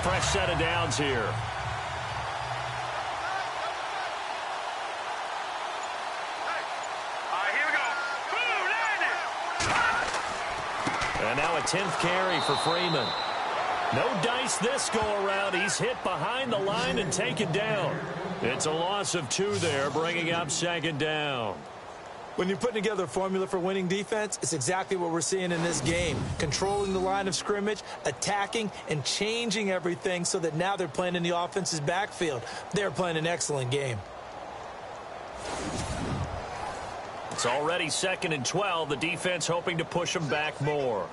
Fresh set of downs here. And now a 10th carry for Freeman. No dice this go-around. He's hit behind the line and taken down. It's a loss of 2 there, bringing up second down. When you're putting together a formula for winning defense, it's exactly what we're seeing in this game. Controlling the line of scrimmage, attacking, and changing everything so that now they're playing in the offense's backfield. They're playing an excellent game. It's already 2nd and 12. The defense hoping to push them back more.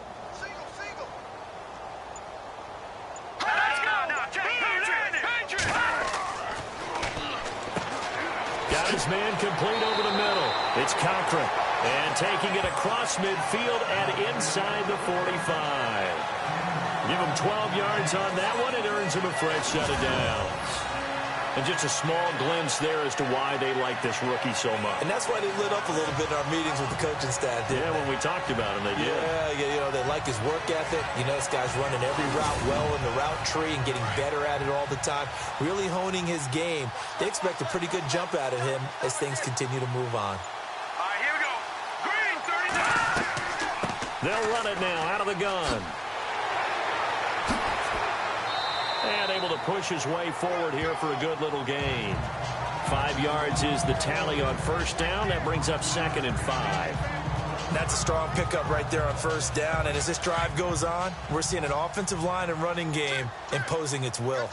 Got his man complete over the middle. It's Cochran. And taking it across midfield and inside the 45. Give him 12 yards on that one. It earns him a fresh set of downs. And just a small glimpse there as to why they like this rookie so much. And that's why they lit up a little bit in our meetings with the coaching staff. Yeah, when we talked about him, they did. Yeah, you know, they like his work ethic. You know, this guy's running every route well in the route tree and getting better at it all the time. Really honing his game. They expect a pretty good jump out of him as things continue to move on. All right, here we go. Green, 39. They'll run it now out of the gun. And able to push his way forward here for a good little gain. 5 yards is the tally on first down. That brings up 2nd and 5. That's a strong pickup right there on first down. And as this drive goes on, we're seeing an offensive line and running game imposing its will.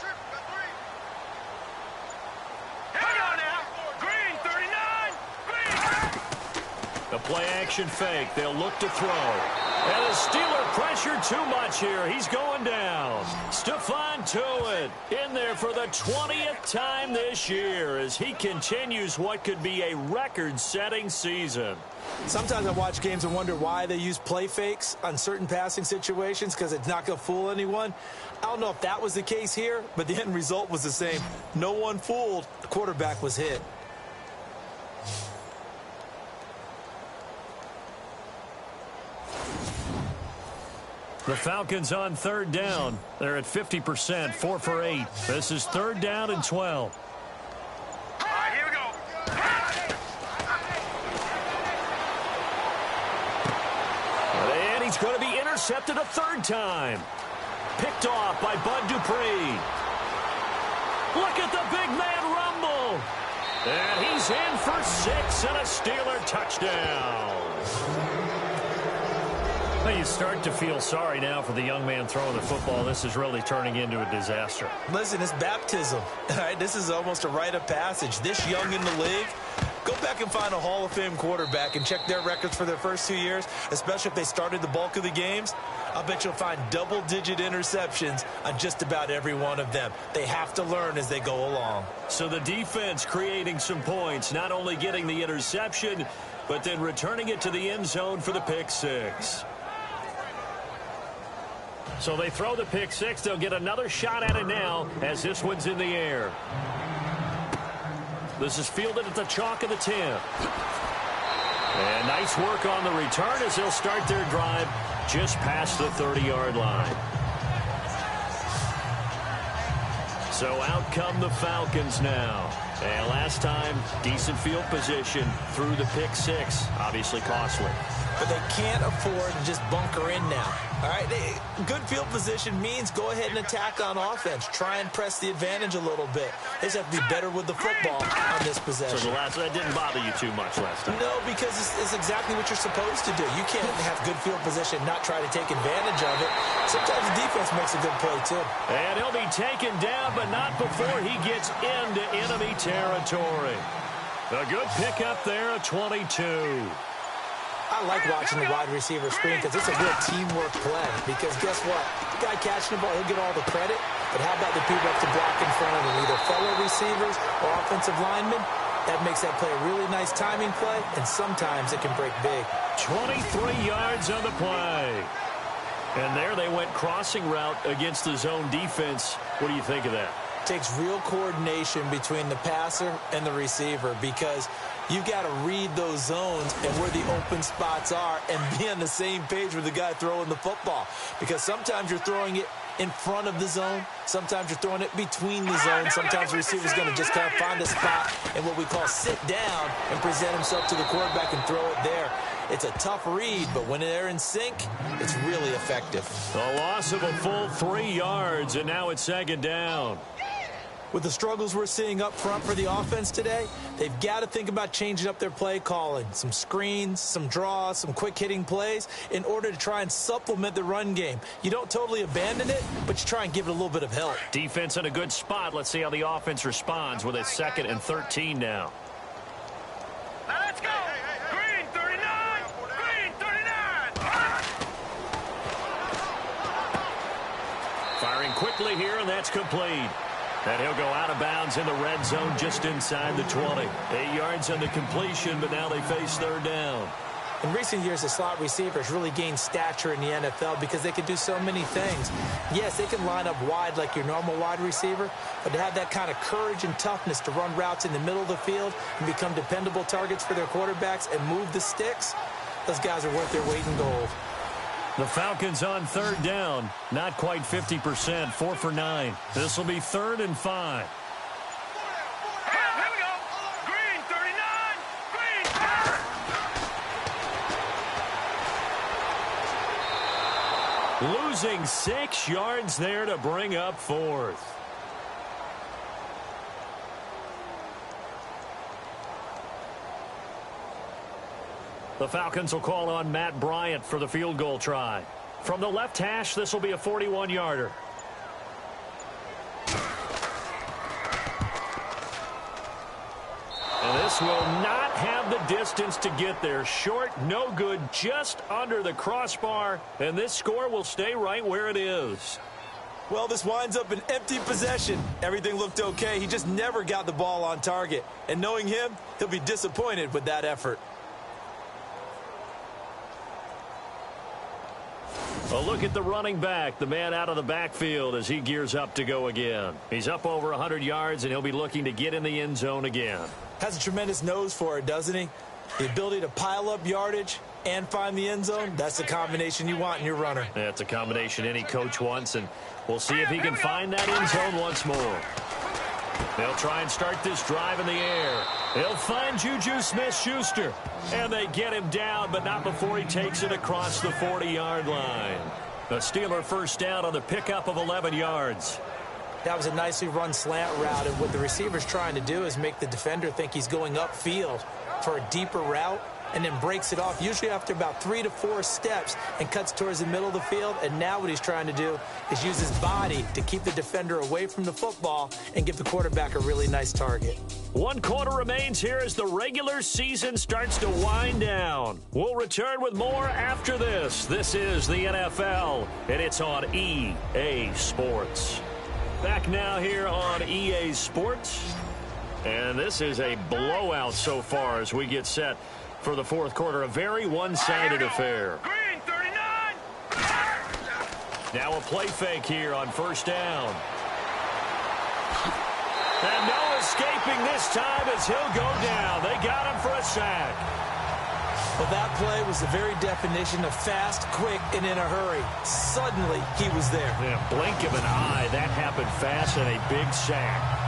Hang on now. Green, 39. Green. The play action fake. They'll look to throw. And the Steeler pressure too much here. He's going down. Stephon Tuitt in there for the 20th time this year as he continues what could be a record-setting season. Sometimes I watch games and wonder why they use play fakes on certain passing situations because it's not going to fool anyone. I don't know if that was the case here, but the end result was the same. No one fooled. The quarterback was hit. The Falcons on 3rd down. They're at 50%, 4 for 8. This is 3rd down and 12. All right, here we go. And he's going to be intercepted a 3rd time. Picked off by Bud Dupree. Look at the big man rumble. And he's in for 6 and a Steeler touchdown. Well, you start to feel sorry now for the young man throwing the football. This is really turning into a disaster. Listen, it's baptism. All right, this is almost a rite of passage. This young in the league, go back and find a Hall of Fame quarterback and check their records for their first 2 years, especially if they started the bulk of the games. I'll bet you'll find double-digit interceptions on just about every one of them. They have to learn as they go along. So the defense creating some points, not only getting the interception, but then returning it to the end zone for the pick 6. So they throw the pick 6. They'll get another shot at it now as this one's in the air. This is fielded at the chalk of the 10. And nice work on the return as they'll start their drive just past the 30-yard line. So out come the Falcons now. And last time, decent field position through the pick 6. Obviously costly. But they can't afford to just bunker in now. All right, good field position means go ahead and attack on offense. Try and press the advantage a little bit. They just have to be better with the football on this possession. So that didn't bother you too much last time? No, because it's exactly what you're supposed to do. You can't have good field position and not try to take advantage of it. Sometimes the defense makes a good play, too. And he'll be taken down, but not before he gets into enemy territory. A good pickup there at 22. I like watching the wide receiver screen because it's a real teamwork play. Because guess what? The guy catching the ball, he'll get all the credit. But how about the people up to block in front of him, either fellow receivers or offensive linemen? That makes that play a really nice timing play, and sometimes it can break big. 23 yards on the play. And there they went crossing route against the zone defense. What do you think of that? Takes real coordination between the passer and the receiver because you've got to read those zones and where the open spots are and be on the same page with the guy throwing the football. Because sometimes you're throwing it in front of the zone. Sometimes you're throwing it between the zones. Sometimes the receiver's going to just kind of find a spot and what we call sit down and present himself to the quarterback and throw it there. It's a tough read, but when they're in sync, it's really effective. A loss of a full 3 yards, and now it's second down. With the struggles we're seeing up front for the offense today, they've got to think about changing up their play calling. Some screens, some draws, some quick-hitting plays in order to try and supplement the run game. You don't totally abandon it, but you try and give it a little bit of help. Defense in a good spot. Let's see how the offense responds with a 2nd and 13 now. Now let's go. Green 39. Green 39. Firing quickly here, and that's complete. And he'll go out of bounds in the red zone just inside the 20. 8 yards on the completion, but now they face third down. In recent years, the slot receivers really gained stature in the NFL because they can do so many things. Yes, they can line up wide like your normal wide receiver, but to have that kind of courage and toughness to run routes in the middle of the field and become dependable targets for their quarterbacks and move the sticks, those guys are worth their weight in gold. The Falcons on third down. Not quite 50%, 4 for 9. This will be 3rd and 5. Here we go. Green 39. Green. Losing 6 yards there to bring up 4th. The Falcons will call on Matt Bryant for the field goal try. From the left hash, this will be a 41-yarder. And this will not have the distance to get there. Short, no good, just under the crossbar. And this score will stay right where it is. Well, this winds up an empty possession. Everything looked okay. He just never got the ball on target. And knowing him, he'll be disappointed with that effort. A look at the running back, the man out of the backfield as he gears up to go again. He's up over 100 yards, and he'll be looking to get in the end zone again. Has a tremendous nose for it, doesn't he? The ability to pile up yardage and find the end zone, that's the combination you want in your runner. That's a combination any coach wants, and we'll see if he can find that end zone once more. They'll try and start this drive in the air. They'll find Juju Smith-Schuster. And they get him down, but not before he takes it across the 40-yard line. The Steeler first down on the pickup of 11 yards. That was a nicely run slant route, and what the receiver's trying to do is make the defender think he's going upfield for a deeper route, and then breaks it off, usually after about 3 to 4 steps, and cuts towards the middle of the field. And now what he's trying to do is use his body to keep the defender away from the football and give the quarterback a really nice target. 1 quarter remains here as the regular season starts to wind down. We'll return with more after this. This is the NFL, and it's on EA Sports. Back now here on EA Sports. And this is a blowout so far as we get set for the 4th quarter. A very one-sided affair. Green 39. Now a play fake here on first down. And no escaping this time as he'll go down. They got him for a sack. Well, that play was the very definition of fast, quick, and in a hurry. Suddenly, he was there. In a blink of an eye, that happened fast and a big sack.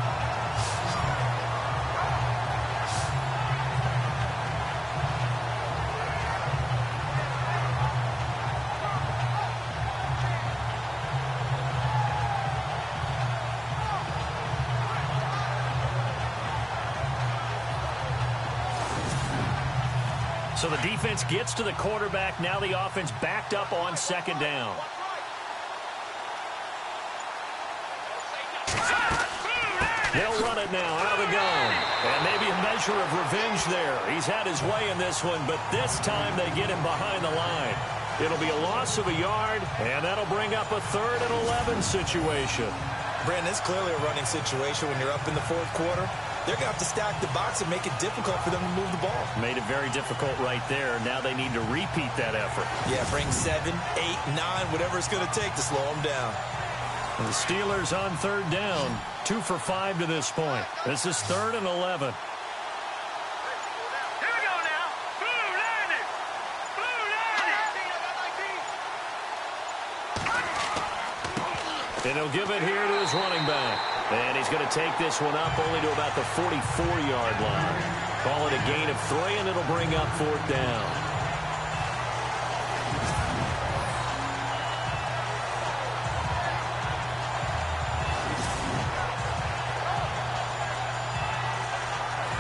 So the defense gets to the quarterback. Now the offense backed up on second down. They'll run it now out of the gun. And maybe a measure of revenge there. He's had his way in this one, but this time they get him behind the line. It'll be a loss of a yard, and that'll bring up a 3rd and 11 situation. Brandon, it's clearly a running situation when you're up in the 4th quarter. They're going to have to stack the box and make it difficult for them to move the ball. Made it very difficult right there. Now they need to repeat that effort. Yeah, bring 7, 8, 9, whatever it's going to take to slow them down. And the Steelers on 3rd down, 2 for 5 to this point. This is 3rd and 11. Here we go now. Blue landed. Blue landed. And he'll give it here to his running back. And he's going to take this one up only to about the 44-yard line. Call it a gain of 3, and it'll bring up 4th down.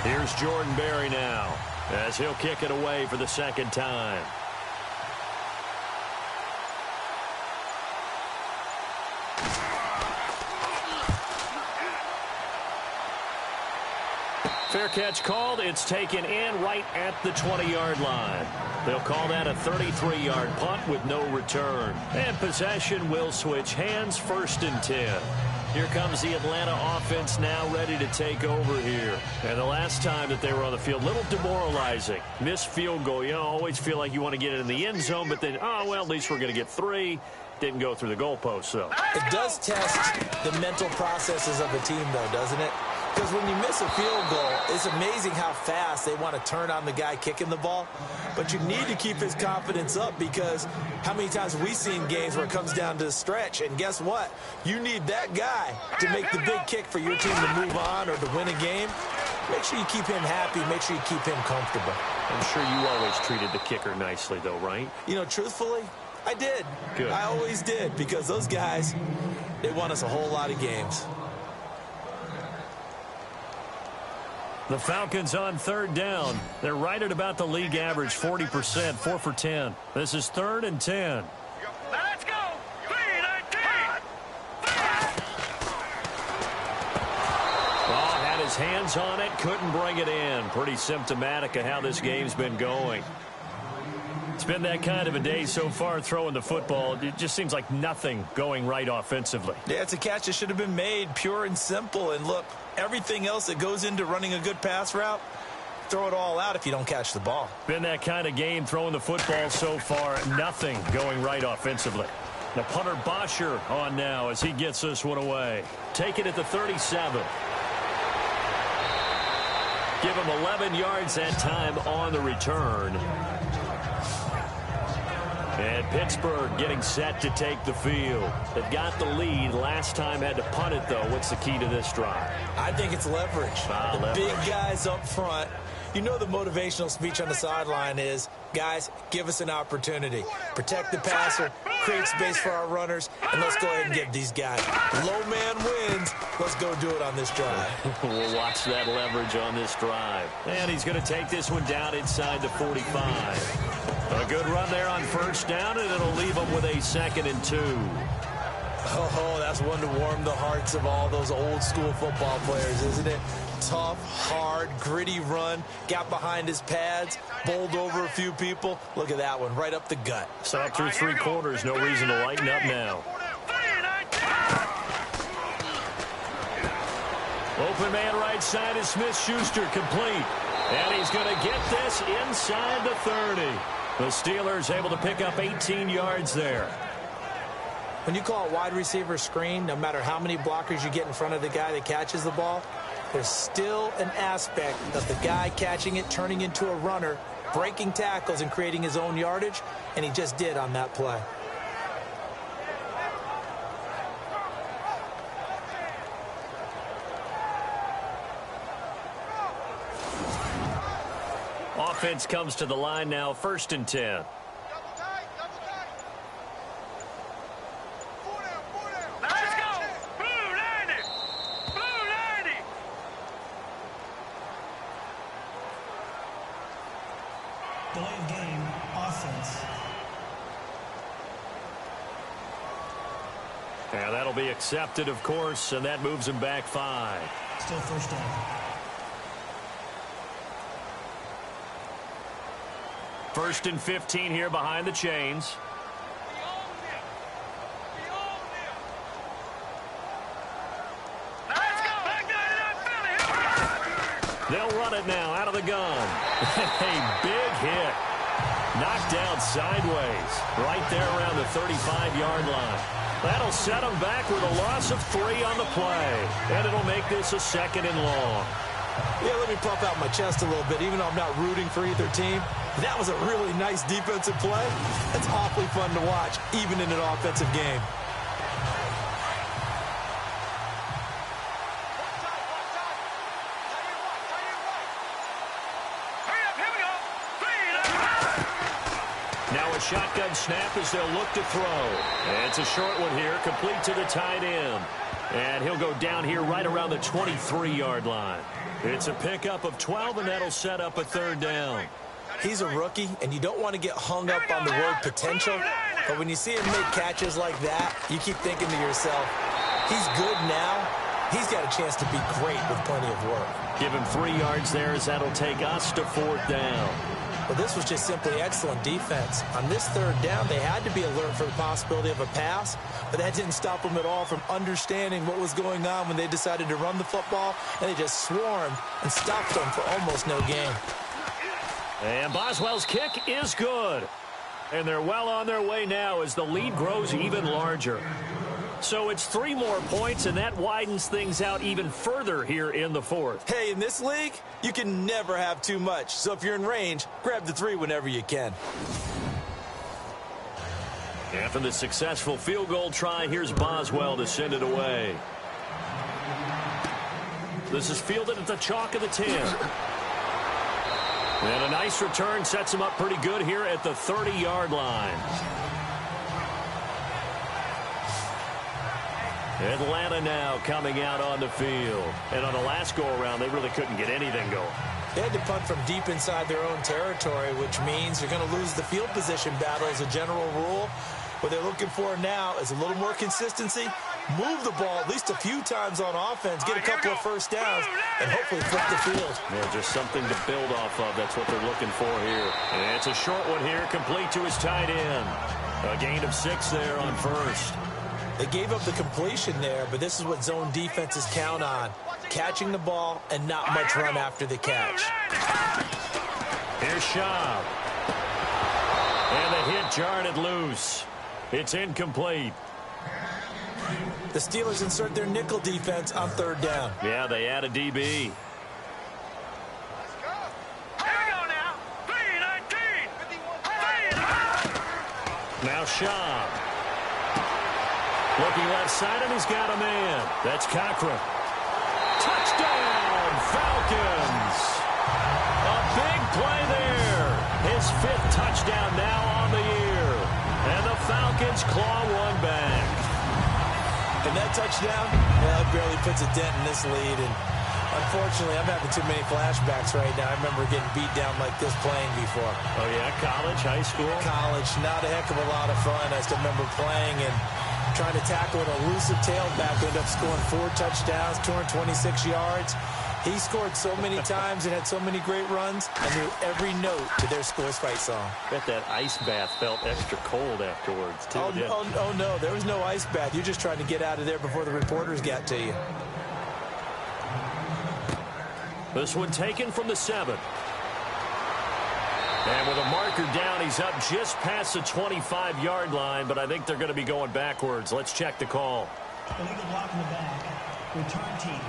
Here's Jordan Berry now, as he'll kick it away for the 2nd time. Fair catch called. It's taken in right at the 20-yard line. They'll call that a 33-yard punt with no return. And possession will switch hands, 1st and 10. Here comes the Atlanta offense now ready to take over here. And the last time that they were on the field, a little demoralizing. Missed field goal. You always feel like you want to get it in the end zone, but then, oh, well, at least we're going to get 3. Didn't go through the goalpost, though. It does test the mental processes of a team, though, doesn't it? Because when you miss a field goal, it's amazing how fast they want to turn on the guy kicking the ball. But you need to keep his confidence up, because how many times have we seen games where it comes down to the stretch, and guess what? You need that guy to make the big kick for your team to move on or to win a game. Make sure you keep him happy. Make sure you keep him comfortable. I'm sure you always treated the kicker nicely, though, right? You know, truthfully, I did. Good. I always did, because those guys, they won us a whole lot of games. The Falcons on 3rd down. They're right at about the league average, 40%, 4 for 10. This is 3rd and 10. Now let's go. 3-19. Oh, had his hands on it, couldn't bring it in. Pretty symptomatic of how this game's been going. It's been that kind of a day so far throwing the football. It just seems like nothing going right offensively. Yeah, it's a catch that should have been made, pure and simple. And look, everything else that goes into running a good pass route, throw it all out if you don't catch the ball. Been that kind of game throwing the football so far. Nothing going right offensively. The punter Bosher on now as he gets this one away. Take it at the 37. Give him 11 yards that time on the return. And Pittsburgh getting set to take the field. They've got the lead. Last time had to punt it, though. What's the key to this drive? I think it's leverage. Leverage. Big guys up front. You know the motivational speech on the sideline is, guys, give us an opportunity. Protect the passer, create space for our runners, and let's go ahead and give these guys. Low man wins. Let's go do it on this drive. We'll watch that leverage on this drive. And he's going to take this one down inside the 45. A good run there on 1st down, and it'll leave them with a 2nd and 2. Oh, that's one to warm the hearts of all those old school football players, isn't it? Tough, hard, gritty run, got behind his pads, bowled over a few people. Look at that one, right up the gut. So up through 3 quarters, no reason to lighten up now. Open man right side is Smith-Schuster, complete. And he's going to get this inside the 30. The Steelers able to pick up 18 yards there. When you call a wide receiver screen, no matter how many blockers you get in front of the guy that catches the ball, there's still an aspect of the guy catching it, turning into a runner, breaking tackles and creating his own yardage, and he just did on that play. Offense comes to the line now, 1st and 10. Let's go. Blue landed. Blue landed. Delay of game, offense. And that'll be accepted, of course, and that moves him back 5. Still 1st down. First and 15 here behind the chains. They'll run it now out of the gun. A big hit. Knocked down sideways. Right there around the 35-yard line. That'll set them back with a loss of 3 on the play. And it'll make this a 2nd and long. Yeah, let me puff out my chest a little bit, even though I'm not rooting for either team. That was a really nice defensive play. That's awfully fun to watch, even in an offensive game. Now a shotgun snap as they'll look to throw. And it's a short one here, complete to the tight end. And he'll go down here right around the 23-yard line. It's a pickup of 12, and that'll set up a 3rd down. He's a rookie, and you don't want to get hung up on the word potential. But when you see him make catches like that, you keep thinking to yourself, he's good now. He's got a chance to be great with plenty of work. Give him 3 yards there as that'll take us to 4th down. Well, this was just simply excellent defense. On this 3rd down, they had to be alert for the possibility of a pass, but that didn't stop them at all from understanding what was going on when they decided to run the football, and they just swarmed and stopped them for almost no gain. And Boswell's kick is good. And they're well on their way now as the lead grows even larger. So it's 3 more points, and that widens things out even further here in the 4th. Hey, in this league, you can never have too much. So if you're in range, grab the 3 whenever you can. After the successful field goal try, here's Boswell to send it away. This is fielded at the chalk of the 10. And a nice return sets him up pretty good here at the 30-yard line. Atlanta now coming out on the field. And on the last go-around, they really couldn't get anything going. They had to punt from deep inside their own territory, which means you're going to lose the field position battle as a general rule. What they're looking for now is a little more consistency, move the ball at least a few times on offense, get a couple of first downs, and hopefully flip the field. Yeah, just something to build off of. That's what they're looking for here. And it's a short one here, complete to his tight end. A gain of 6 there on first. They gave up the completion there, but this is what zone defenses count on. Catching the ball and not much run after the catch. Here's Schaub. And the hit jarred it loose. It's incomplete. The Steelers insert their nickel defense on 3rd down. Yeah, they add a DB. Now Schaub. Looking left side, and he's got a man. That's Cochran. Touchdown, Falcons. A big play there. His 5th touchdown now on the year. And the Falcons claw one back. And that touchdown, well, it barely puts a dent in this lead. And unfortunately, I'm having too many flashbacks right now. I remember getting beat down like this playing before. Oh, yeah? College, high school? College, not a heck of a lot of fun. I still remember playing and trying to tackle an elusive tailback, ended up scoring 4 touchdowns, 226 yards. He scored so many times and had so many great runs. I knew every note to their Scores Fight song. Bet that ice bath felt extra cold afterwards, too. Oh, no, there was no ice bath. You're just trying to get out of there before the reporters got to you. This one taken from the 7. And with a marker down, he's up just past the 25-yard line, but I think they're going to be going backwards. Let's check the call. Illegal block in the back. Return team.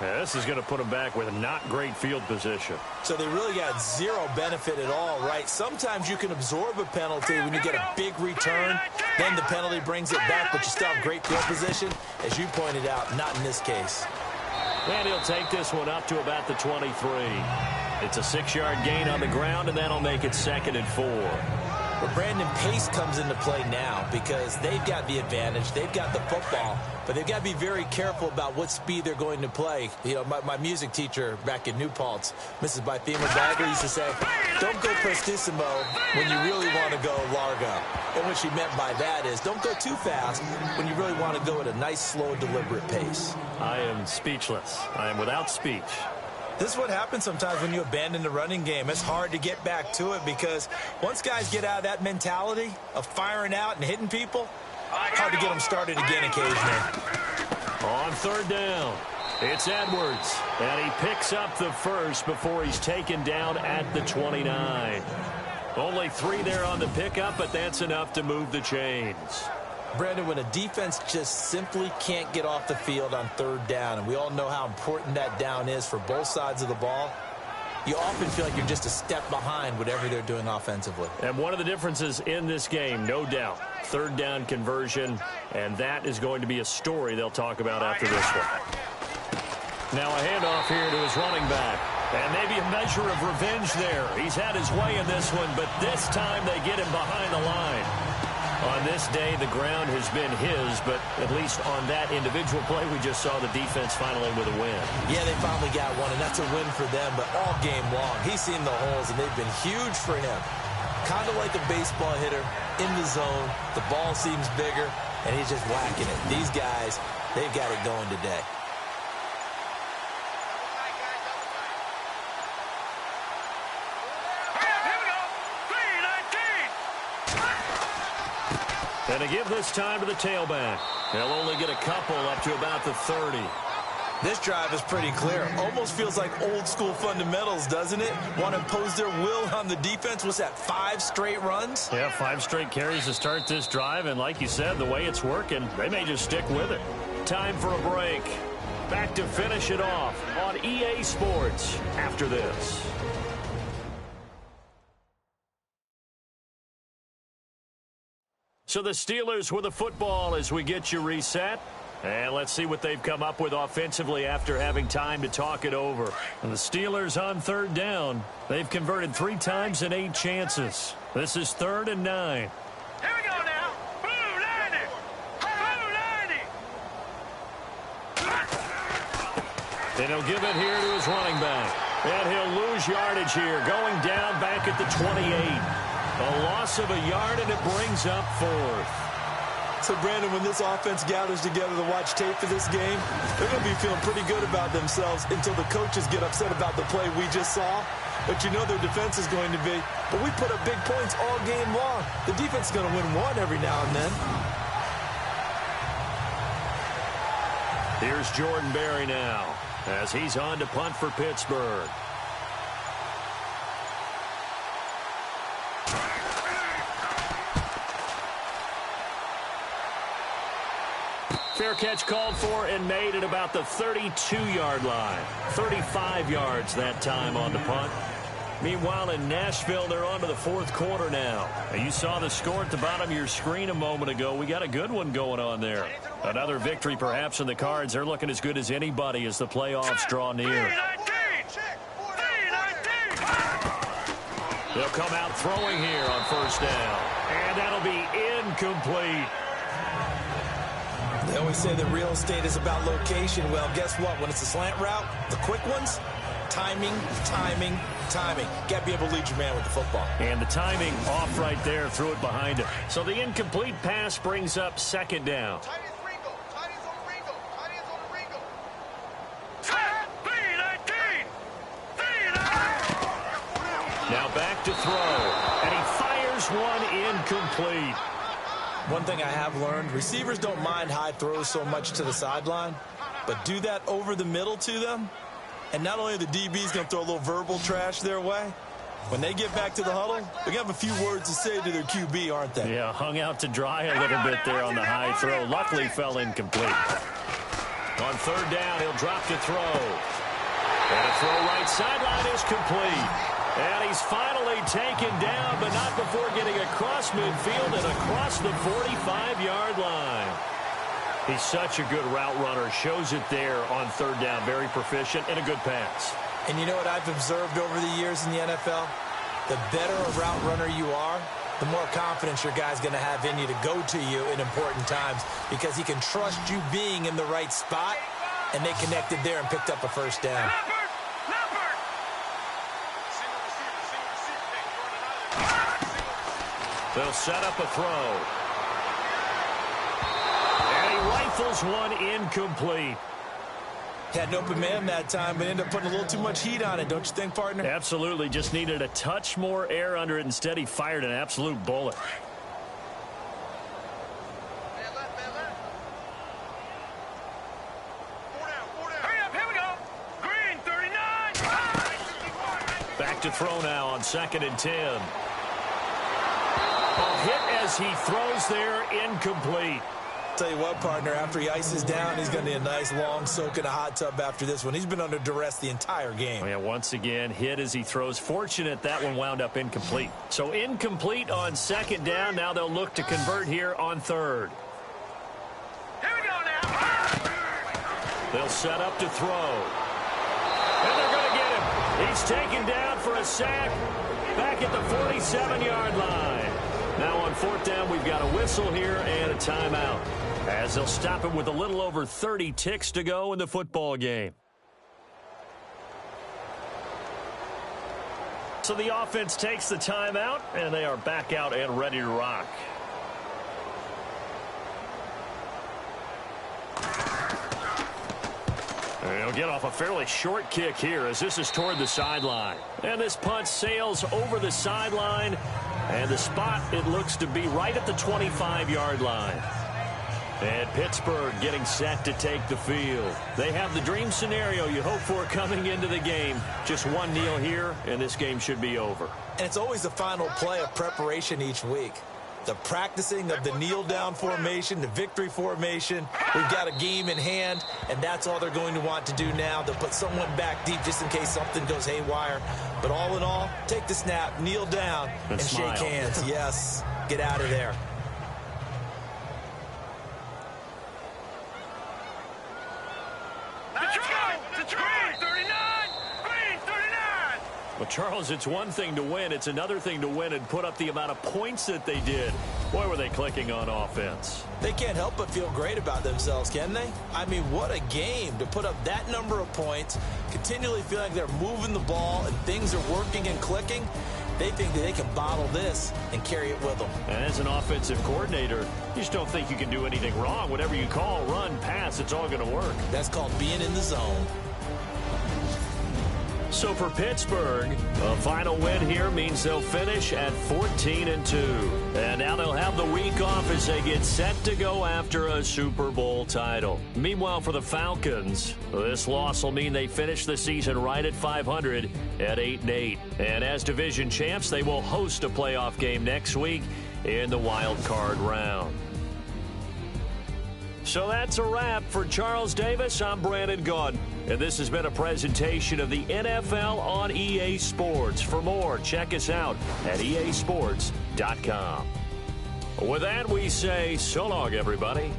Yeah, this is going to put them back with not great field position. So they really got 0 benefit at all, right? Sometimes you can absorb a penalty when you get a big return. Then the penalty brings it back, but you still have great field position. As you pointed out, not in this case. And he'll take this one up to about the 23. It's a 6-yard gain on the ground, and that'll make it 2nd and 4. Well, Brandon, pace comes into play now because they've got the advantage. They've got the football, but they've got to be very careful about what speed they're going to play. You know, my music teacher back in New Paltz, Mrs. Bythema Bagley, used to say, don't go prestissimo when you really want to go largo. And what she meant by that is don't go too fast when you really want to go at a nice, slow, deliberate pace. I am speechless. I am without speech. This is what happens sometimes when you abandon the running game. It's hard to get back to it because once guys get out of that mentality of firing out and hitting people, hard to get them started again occasionally. On third down, it's Edwards, and he picks up the first before he's taken down at the 29. Only 3 there on the pickup, but that's enough to move the chains. Brandon, when a defense just simply can't get off the field on third down, and we all know how important that down is for both sides of the ball, you often feel like you're just a step behind whatever they're doing offensively. And one of the differences in this game, no doubt, third down conversion, and that is going to be a story they'll talk about after this one. Now a handoff here to his running back. And maybe a measure of revenge there. He's had his way in this one, but this time they get him behind the line. On this day, the ground has been his, but at least on that individual play, we just saw the defense finally with a win. Yeah, they finally got one, and that's a win for them, but all game long, he's seen the holes, and they've been huge for him. Kind of like a baseball hitter in the zone. The ball seems bigger, and he's just whacking it. These guys, they've got it going today. And to give this time to the tailback. They'll only get a couple up to about the 30. This drive is pretty clear. Almost feels like old school fundamentals, doesn't it? Want to impose their will on the defense. What's that, 5 straight runs? Yeah, 5 straight carries to start this drive. And like you said, the way it's working, they may just stick with it. Time for a break. Back to finish it off on EA Sports after this. So the Steelers with the football as we get you reset. And let's see what they've come up with offensively after having time to talk it over. And the Steelers on third down. They've converted 3 times in 8 chances. This is 3rd and 9. Here we go now. Blue 90. Blue 90. And he'll give it here to his running back. And he'll lose yardage here, going down back at the 28. A loss of a yard, and it brings up 4th. So, Brandon, when this offense gathers together to watch tape for this game, they're going to be feeling pretty good about themselves until the coaches get upset about the play we just saw. But you know their defense is going to be. But we put up big points all game long. The defense is going to win one every now and then. Here's Jordan Berry now as he's on to punt for Pittsburgh. Fair catch called for and made at about the 32-yard line. 35 yards that time on the punt. Meanwhile, in Nashville, they're on to the 4th quarter now. You saw the score at the bottom of your screen a moment ago. We got a good one going on there. Another victory perhaps in the cards. They're looking as good as anybody as the playoffs draw near. They'll come out throwing here on 1st down. And that'll be incomplete. They always say that real estate is about location. Well, guess what? When it's a slant route, the quick ones, timing, timing, timing. Got to be able to lead your man with the football. And the timing off right there, threw it behind him. So the incomplete pass brings up 2nd down. Now back to throw, and he fires one incomplete. One thing I have learned, receivers don't mind high throws so much to the sideline, but do that over the middle to them, and not only are the DBs going to throw a little verbal trash their way, when they get back to the huddle, they're going to have a few words to say to their QB, aren't they? Yeah, hung out to dry a little bit there on the high throw. Luckily fell incomplete. On 3rd down, he'll drop to throw. And a throw right sideline is complete. And he's finally taken down, but not before getting across midfield and across the 45-yard line. He's such a good route runner. Shows it there on 3rd down. Very proficient and a good pass. And you know what I've observed over the years in the NFL? The better a route runner you are, the more confidence your guy's going to have in you to go to you in important times because he can trust you being in the right spot, and they connected there and picked up a 1st down. They'll set up a throw. And he rifles one incomplete. Had an open man that time, but ended up putting a little too much heat on it, don't you think, partner? Absolutely. Just needed a touch more air under it. Instead, he fired an absolute bullet. Back to throw now on 2nd and 10. A hit as he throws there, incomplete. Tell you what, partner, after he ices down, he's going to need a nice long soak in a hot tub after this one. He's been under duress the entire game. Oh, yeah, once again, hit as he throws. Fortunate that one wound up incomplete. So incomplete on 2nd down. Now they'll look to convert here on 3rd. Here we go now. They'll set up to throw. And they're going to get him. He's taken down for a sack back at the 47-yard line. Now on 4th down, we've got a whistle here and a timeout, as they'll stop him with a little over 30 ticks to go in the football game. So the offense takes the timeout, and they are back out and ready to rock. And he'll get off a fairly short kick here, as this is toward the sideline. And this punt sails over the sideline. And the spot, it looks to be right at the 25-yard line. And Pittsburgh getting set to take the field. They have the dream scenario you hope for coming into the game. Just one kneel here, and this game should be over. And it's always the final play of preparation each week. The practicing of the kneel-down formation, the victory formation. We've got a game in hand, and that's all they're going to want to do now. They'll put someone back deep just in case something goes haywire. But all in all, take the snap, kneel down, and shake hands. Yes, get out of there. Let's go. It's Green 39. Green 39. Well, Charles, it's one thing to win. It's another thing to win and put up the amount of points that they did. Boy, were they clicking on offense. They can't help but feel great about themselves, can they? I mean, what a game to put up that number of points, continually feel like they're moving the ball and things are working and clicking. They think that they can bottle this and carry it with them. And as an offensive coordinator, you just don't think you can do anything wrong. Whatever you call, run, pass, it's all going to work. That's called being in the zone. So for Pittsburgh, a final win here means they'll finish at 14-2. And now they'll have the week off as they get set to go after a Super Bowl title. Meanwhile, for the Falcons, this loss will mean they finish the season right at 500 at 8-8. And as division champs, they will host a playoff game next week in the wild card round. So that's a wrap. For Charles Davis, I'm Brandon Gaudin. And this has been a presentation of the NFL on EA Sports. For more, check us out at easports.com. With that, we say so long, everybody.